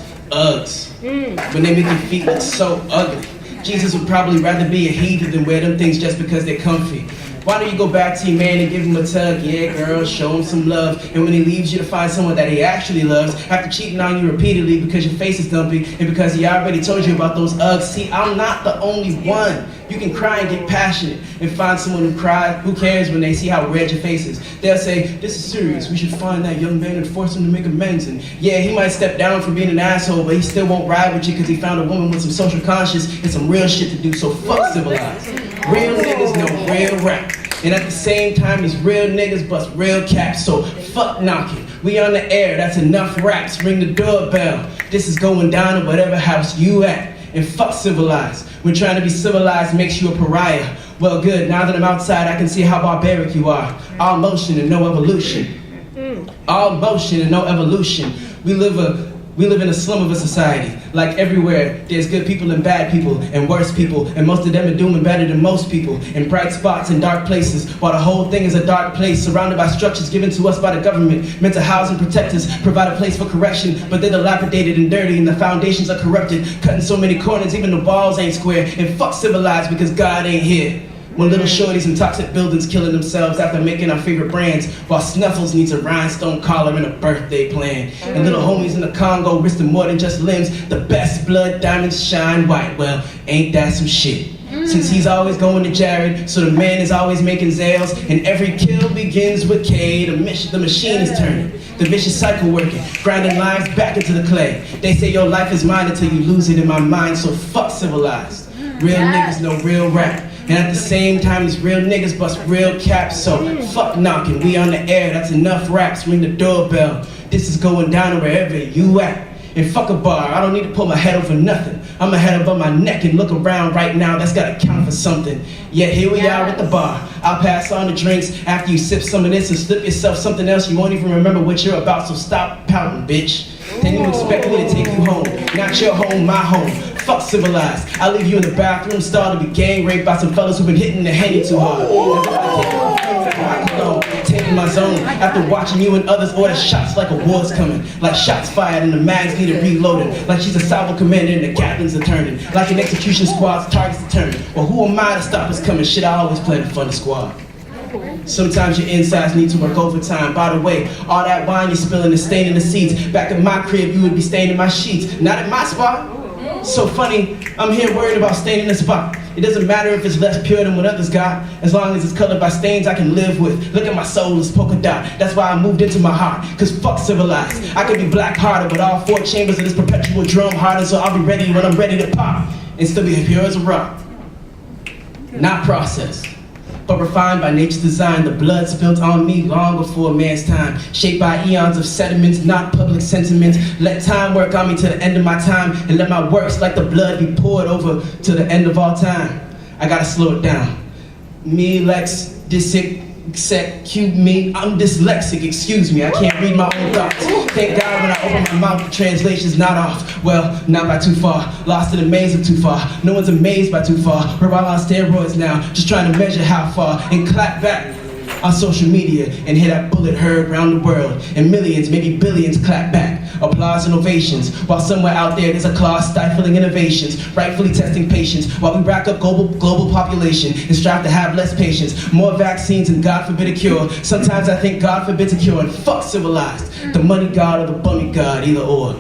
When they make your feet look so ugly. Jesus would probably rather be a heathen than wear them things just because they're comfy. Why don't you go back to your man and give him a tug? Yeah, girl, show him some love. And when he leaves you to find someone that he actually loves, after cheating on you repeatedly because your face is dumpy and because he already told you about those Uggs. See, I'm not the only one. You can cry and get passionate and find someone who cried. Who cares when they see how red your face is? They'll say, this is serious. We should find that young man and force him to make amends. And yeah, he might step down from being an asshole, but he still won't ride with you because he found a woman with some social conscience and some real shit to do. So fuck civilized. Real niggas know real rap. And at the same time, these real niggas bust real caps. So fuck knocking. We on the air, that's enough raps. Ring the doorbell. This is going down in whatever house you at. And fuck civilized. When trying to be civilized makes you a pariah. Well good, now that I'm outside I can see how barbaric you are. All motion and no evolution. All motion and no evolution. We live in a slum of a society. Like everywhere, there's good people and bad people and worse people, and most of them are doing better than most people, in bright spots and dark places, while the whole thing is a dark place, surrounded by structures given to us by the government, meant to house and protect us, provide a place for correction, but they're dilapidated and dirty, and the foundations are corrupted, cutting so many corners, even the walls ain't square, and fuck civilized because God ain't here. When little shorties in toxic buildings killing themselves after making our favorite brands, while Snuffles needs a rhinestone collar and a birthday plan. And little homies in the Congo risking more than just limbs. The best blood diamonds shine white. Well, ain't that some shit? Since he's always going to Jared, so the man is always making Zales, and every kill begins with K. The machine is turning, the vicious cycle working, grinding lines back into the clay. They say your life is mine until you lose it in my mind, so fuck civilized. Real niggas know real rap. And at the same time, these real niggas bust real caps, so fuck knocking, we on the air, that's enough raps, ring the doorbell. This is going down wherever you at. And fuck a bar, I don't need to pull my head over nothing. I'm a head above my neck and look around right now, that's gotta count for something. Yeah, here we are at the bar. I'll pass on the drinks after you sip some of this and slip yourself something else. You won't even remember what you're about, so stop pouting, bitch. Then you expect me to take you home, not your home, my home. Fuck civilized. I'll leave you in the bathroom stall to be gang raped by some fellas who've been hitting the henny too hard. As if I take my taking my zone after watching you and others order shots like a war's coming. Like shots fired and the mags needed reloading. Like she's a salvo commander and the captain's a turning. Like an execution squad's targets determined. Well, who am I to stop us coming? Shit, I always play the fun squad. Sometimes your insides need to work overtime. By the way, all that wine you're spilling is staining the seats. Back at my crib, you would be staining my sheets. Not at my spot. So funny, I'm here worried about staining the spot. It doesn't matter if it's less pure than what others got. As long as it's colored by stains I can live with. Look at my soul, it's polka dot. That's why I moved into my heart, cause fuck civilized. I could be black hearted, but all four chambers of this perpetual drum harder, so I'll be ready when I'm ready to pop. And still be pure as a rock. Not processed, but refined by nature's design. The blood spilt on me long before man's time, shaped by eons of sediments, not public sentiment. Let time work on me to the end of my time, and let my works like the blood be poured over to the end of all time. I gotta slow it down. Me, Lex, cube me, I'm dyslexic, excuse me, I can't read my own thoughts. Thank God when I open my mouth, the translation's not off. Well, not by too far, lost in the maze of too far. No one's amazed by too far. We're all on steroids now, just trying to measure how far and clap back on social media and hear that bullet heard around the world. And millions, maybe billions clap back. Applause and ovations, while somewhere out there there's a class stifling innovations, rightfully testing patience, while we rack up global population and strive to have less patience, more vaccines and God forbid a cure. Sometimes I think God forbids a cure and fuck civilized. The money God or the bummy God, either or.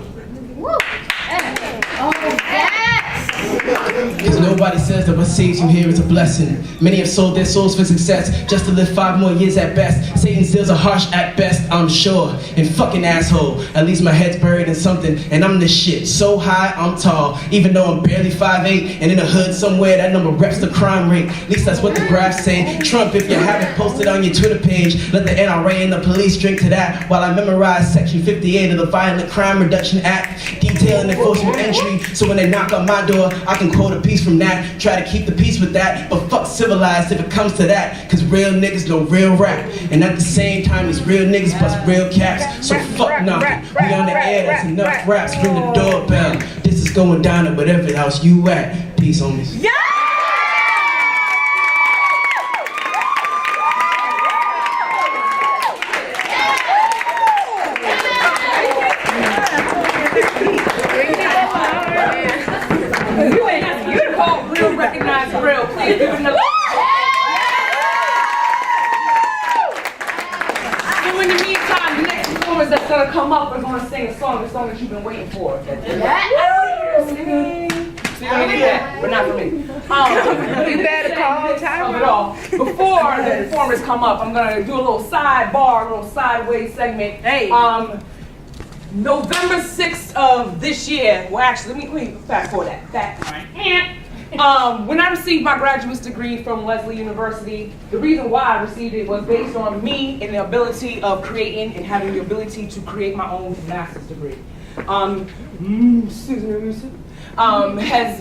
Because nobody says that what saves you here is a blessing. Many have sold their souls for success just to live 5 more years at best. Satan's deals are harsh at best, I'm sure. And fucking asshole, at least my head's buried in something. And I'm this shit, so high, I'm tall. Even though I'm barely 5'8", and in a hood somewhere, that number reps the crime rate. At least that's what the graphs say. Trump, if you haven't posted on your Twitter page, let the NRA and the police drink to that. While I memorize section 58 of the Violent Crime Reduction Act, detailing enforcement entry, so when they knock on my door, I can quote a piece from that, try to keep the peace with that, but fuck civilized if it comes to that, cause real niggas know real rap, and at the same time these real niggas bust real caps, so fuck nothing, we on the air, that's enough raps, ring the doorbell, this is going down at whatever house you at, peace homies. Yeah! Recognize real, please give it another. So in the meantime, the next performers that's gonna come up are gonna sing a song that you've been waiting for. So you're gonna do that, but not for me. You better call time of it all. Before the performers come up, I'm gonna do a little sidebar, a little sideways segment. Hey. November 6th of this year. Well, actually, let me fast forward that. When I received my graduate degree from Lesley University, the reason why I received it was based on me and the ability of creating and having the ability to create my own master's degree. Has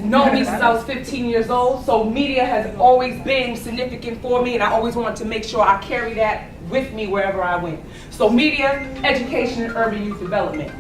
known me since I was 15 years old, so media has always been significant for me, and I always wanted to make sure I carry that with me wherever I went. So media, education, and urban youth development.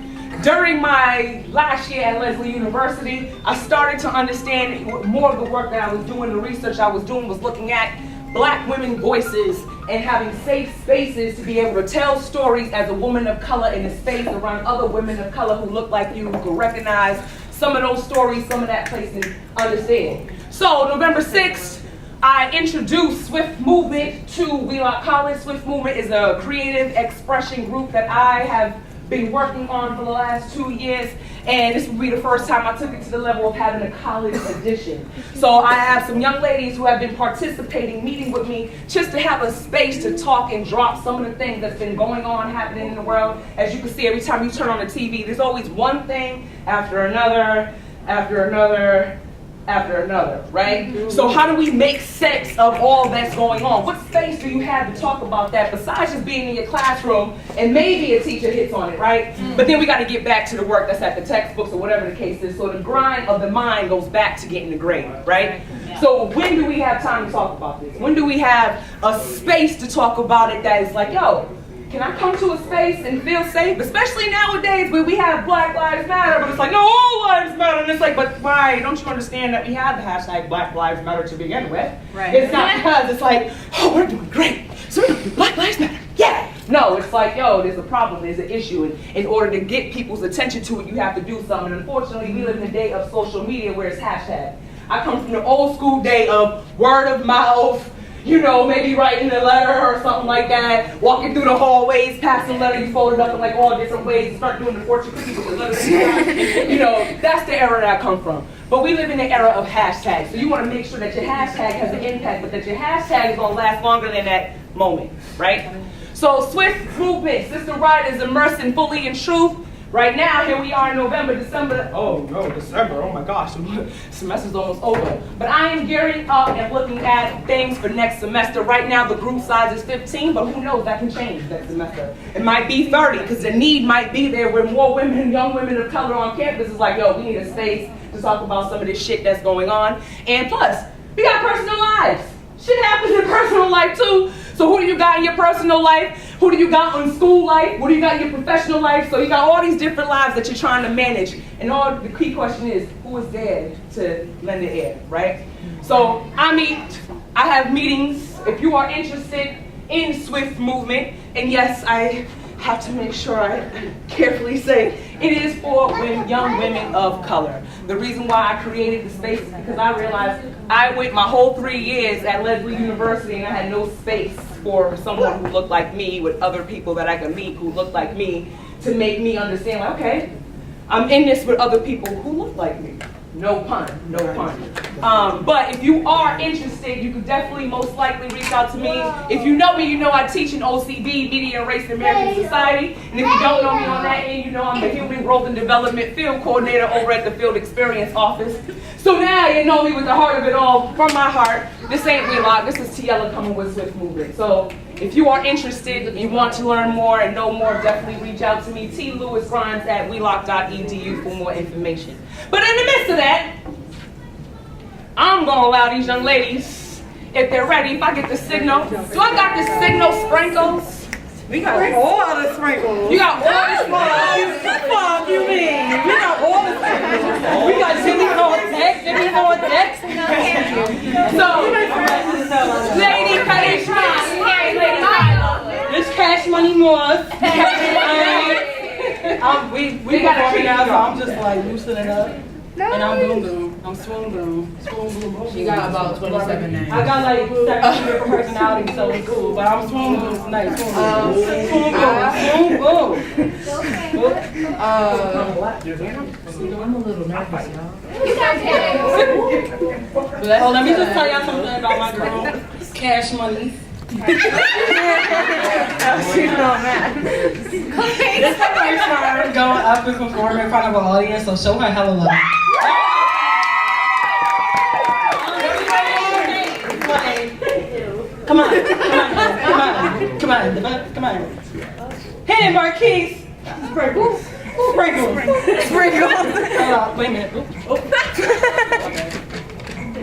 During my last year at Lesley University, I started to understand more of the work that I was doing, the research I was doing was looking at Black women voices and having safe spaces to be able to tell stories as a woman of color in a space around other women of color who look like you, who can recognize some of those stories, some of that place, and understand. So November 6th, I introduced Swift Movement to Wheelock College. Swift Movement is a creative expression group that I have been working on for the last 2 years, and this will be the first time I took it to the level of having a college edition. So I have some young ladies who have been participating, meeting with me, just to have a space to talk and drop some of the things that's been going on, happening in the world. As you can see, every time you turn on the TV, there's always one thing after another, after another, after another, right? So how do we make sense of all that's going on? What space do you have to talk about that besides just being in your classroom and maybe a teacher hits on it, right? But then we got to get back to the work that's at the textbooks or whatever the case is. So the grind of the mind goes back to getting the grade, right? So when do we have time to talk about this? When do we have a space to talk about it that is like, yo, can I come to a space and feel safe? Especially nowadays where we have Black Lives Matter, but it's like, no, all lives matter. And it's like, but why? Don't you understand that we have the hashtag Black Lives Matter to begin with? Right. It's not because it's like, oh, we're doing great, so we're going to do Black Lives Matter. Yeah. No, it's like, yo, there's a problem, there's an issue. And in order to get people's attention to it, you have to do something. And unfortunately, we live in a day of social media where it's hashtag. I come from the old school day of word of mouth, you know, maybe writing a letter or something like that, walking through the hallways, passing a letter, you fold it up in like all different ways, start doing the fortune cookie with the letter. You know, that's the era that I come from. But we live in the era of hashtags, so you want to make sure that your hashtag has an impact, but that your hashtag is going to last longer than that moment, right? So Swift Movement, Sister Riders immersing fully in truth. Right now, here we are in November, December. Oh no, December, oh my gosh, semester's almost over. But I am gearing up and looking at things for next semester. Right now, the group size is 15, but who knows, that can change next semester. It might be 30, because the need might be there where more women, young women of color on campus is like, yo, we need a space to talk about some of this shit that's going on. And plus, We got personal lives. Shit happens in personal life too. So who do you got in your personal life? Who do you got in school life? What do you got in your professional life? So you got all these different lives that you're trying to manage. And all the key question is, who is there to lend an ear, right? So I have meetings if you are interested in Swift movement. And yes, I have to make sure I carefully say it is for young women of color. The reason why I created the space is because I realized I went my whole 3 years at Leslie University and I had no space for someone who looked like me with other people that I could meet who looked like me to make me understand, like, okay, I'm in this with other people who look like me. No pun, no pun. But if you are interested, you could definitely most likely reach out to me. If you know me, you know I teach in OCB, Media, Race, and American Society. And if you don't know me on that end, you know I'm the Human Growth and Development Field Coordinator over at the Field Experience Office. So now you know me with the heart of it all, from my heart. This ain't wheelock, this is Tiella coming with Swift Movement. So if you are interested and you want to learn more and know more, definitely reach out to me, tlewisgrimes at wheelock.edu for more information. But in the midst of that, I'm gonna allow these young ladies, if they're ready, if I get the signal. Do I got the signal sprinkles? We got all the sprinkles. You got all the sprinkles? Fuck you mean? We got all the sprinkles. We got Jimmy on text. So, Lady Cutty Shrine, Lady Tyler. This Cash Money Moss. We got it now, so I'm just like loosening up. And I'm boom boom. I'm swoon boom. Swoon boom boom. She got about 27 names. I got like 7 different personalities, so it's cool. But I'm swoon boom tonight. Swoon boom. Swoon boom. I'm a little nervous, y'all. Oh, let me just tell y'all something about my girl, Cash Money. She's not mad. This is her first time going up and performing in front of an audience, so show her hella love. Come on. Hey, Marquise. Sprinkles. Hold on, wait a minute.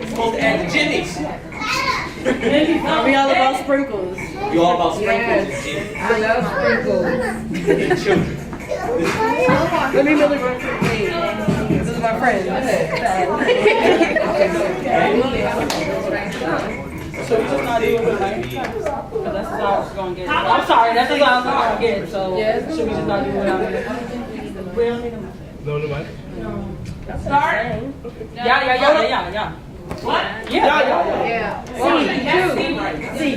Supposed to add the Jimmy's. We all about sprinkles. You all about sprinkles, Jimmy. I love sprinkles. And children. Let me really run for the page. This is my friend. So we just not doing it, right? Because that's how I was going to get. I'm sorry, that's how I was going to get. So should we just not do it without it? We don't need them. No, the mic? Start. Yeah. What? Yeah. See.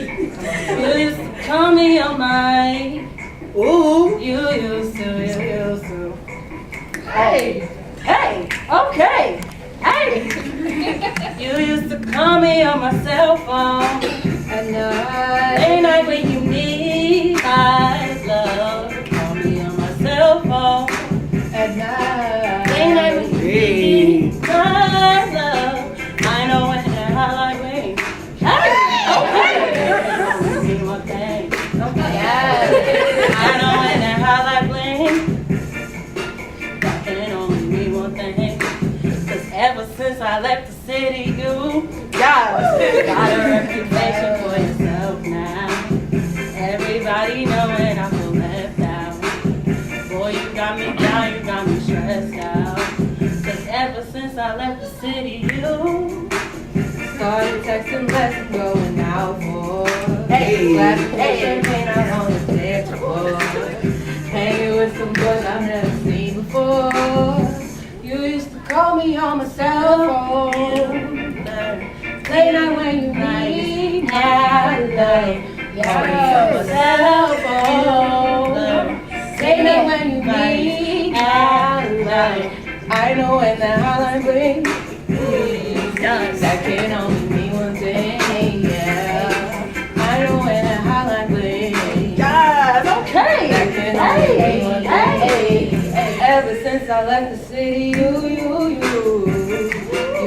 You used to call me on my. Ooh. You used to. Hey. Okay. Hey. You used to call me on my cell phone. And Late night when you need my love. Call me on my cell phone. at night. Late night when you need my love. I know when the hell I wait. Okay. Give me one thing. I know when the hell I blink. That can only mean one thing. Cause ever since I left the city, you got a reputation for yourself now. Everybody knowing I feel left out. Boy, you got me down, you got me stressed out. Cause ever since I left the city, you Started texting less and going out for. Hey. Glass of champagne out on the dance floor. Hanging with some boys I've never seen before. You used to call me on my cell phone. Late night when you need my love. Call me on my cell phone. Late night when you need my love. I know when the hotline rings. That can only mean one thing, yeah. I know when the hotline rings. guys, okay. That can only mean one thing. Ever since I left the city, you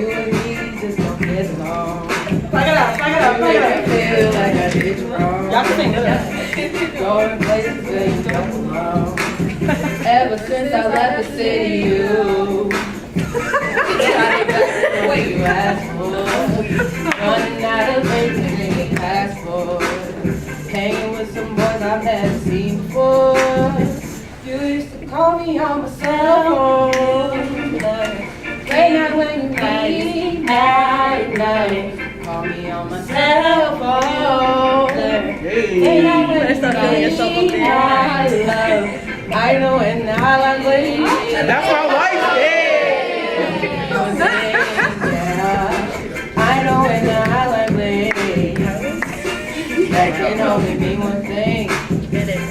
and me just don't get along. Back it up. I feel like I did you wrong. Y'all can sing it. Going places where you don't belong. Ever since I left the city, you. Wait, you asked for. Running out of things to really ask for. Hanging with some boys I've never seen before. You used to call me on my cell phone. Late night when you leave at night. Call me on my cell phone. Late night when you leave at love. I know and I like waiting. That's my wife, I know and I like waiting. That can only mean one thing.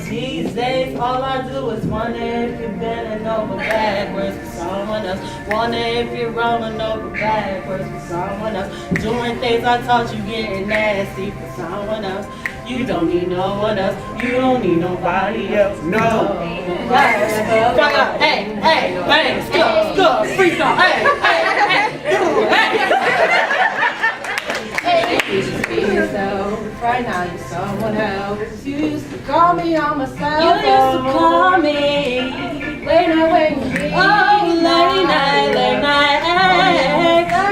These days, all I do is wonder if you're bending over backwards for someone else. Wonder if you're rolling over backwards for someone else. Doing things I taught you, getting nasty for someone else. You don't need no one else. You don't need nobody else. No. Hey, hey, bang, score, freestyle. Hey, hey, hey, You used to be yourself, right now you're someone else. You used to call me on my cell phone. You used to call me. Late night when you leave. Oh, late night, late night.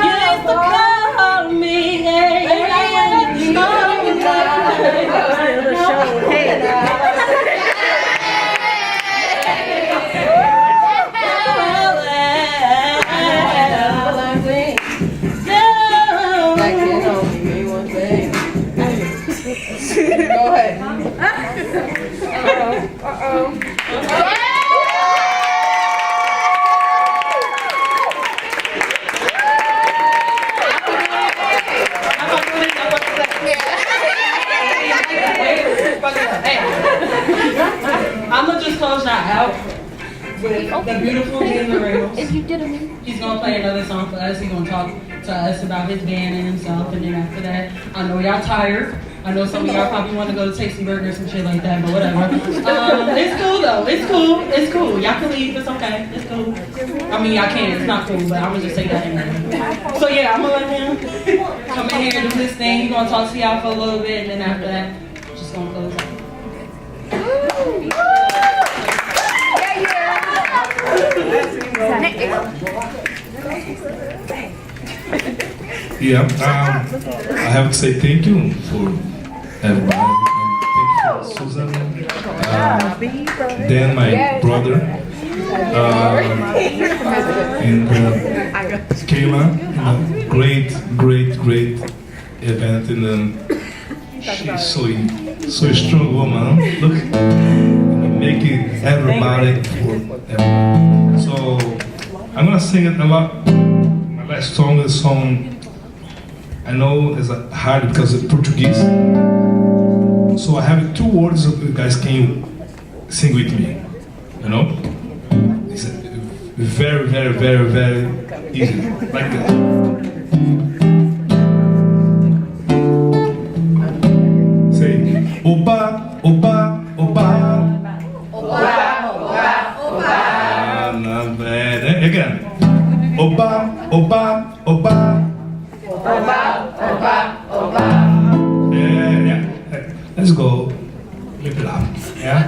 You used to call me. Late night when you leave. That can only mean one thing. Go ahead. Uh-oh. I'm gonna just close y'all out with the beautiful Ramo. If you did it, He's gonna play another song for us. He's gonna talk to us about his band and himself, and then after that, I know y'all tired. I know some of y'all probably want to go to Tasty Burger or some shit like that, but whatever. It's cool though. It's cool. It's cool. Y'all can leave. It's okay. It's cool. I mean, y'all can. It's not cool, but I'm gonna just say that anyway. So yeah, I'm gonna let him come in here and do his thing. He's gonna talk to y'all for a little bit, and then after that, just gonna close out. Yeah, I have to say thank you for everybody. And thank you, Susan. Dan, my brother. And Kayla. Great event. And she's so strong woman. Look, making everybody for everybody. So I'm gonna sing it a lot. My last song is song. I know it's hard because it's Portuguese. So I have 2 words that you guys can sing with me. You know? It's very easy. Like that. Say, oba, oba, oba. Oba, oba, oba. Not bad. Again. Oba, oba, oba. Oba, oba, oba. Yeah. Let's go. Lift it up. Yeah.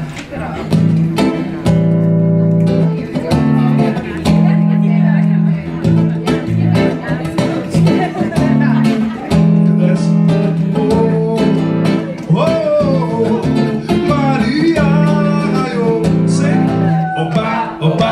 Oba,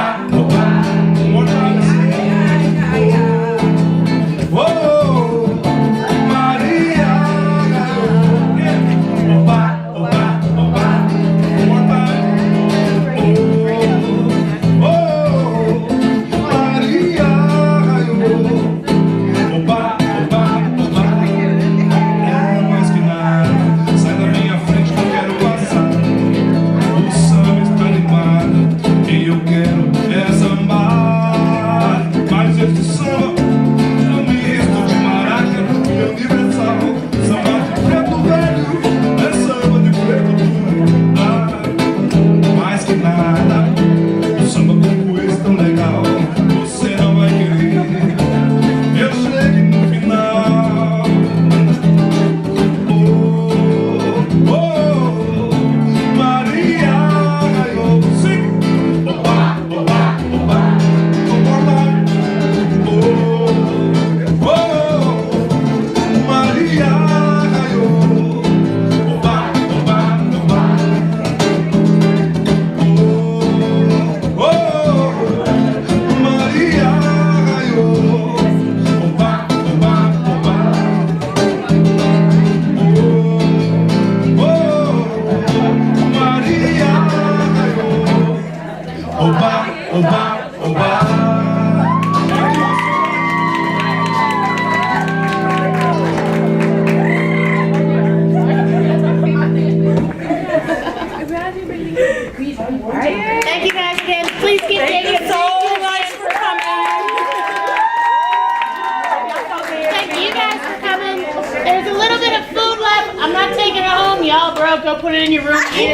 I'm not taking it home. Y'all broke. Go put it in your room. She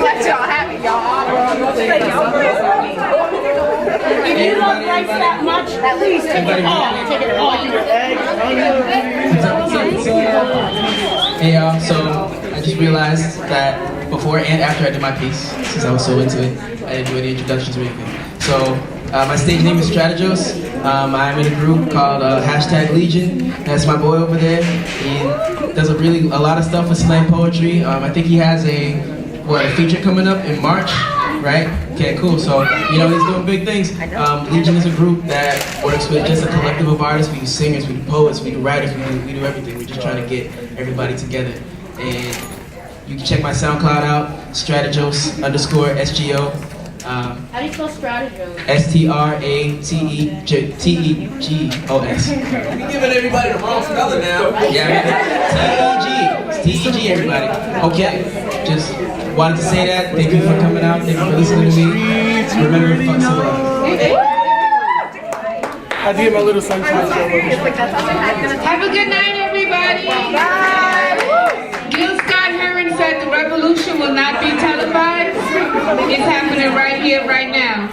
let y'all have it, y'all. If you love rice that much, please take it all. Take it all. Hey y'all, so I just realized that before and after I did my piece, since I was so into it, I didn't do any introductions or anything. So my stage name is Strategos. I'm in a group called #Legion. That's my boy over there. He does a lot of stuff with slam poetry. I think he has a feature coming up in March, right? Okay, cool. So, you know, he's doing big things. Legion is a group that works with just a collective of artists. We do singers, we do poets, we do writers, we do everything. We're just trying to get everybody together. And you can check my SoundCloud out, Strategos_SGO. How do you spell Strategos? STRATEGOS. You're giving everybody the wrong spelling now. Yeah, man. TEG, everybody. Okay, just wanted to say that. Thank you for coming out. Thank you for listening to me. Remember, fuck Samba. I did my little sunshine show. Have a good night, everybody. Bye. Gil Scott Heron said the revolution will not be televised. It's happening right here, right now.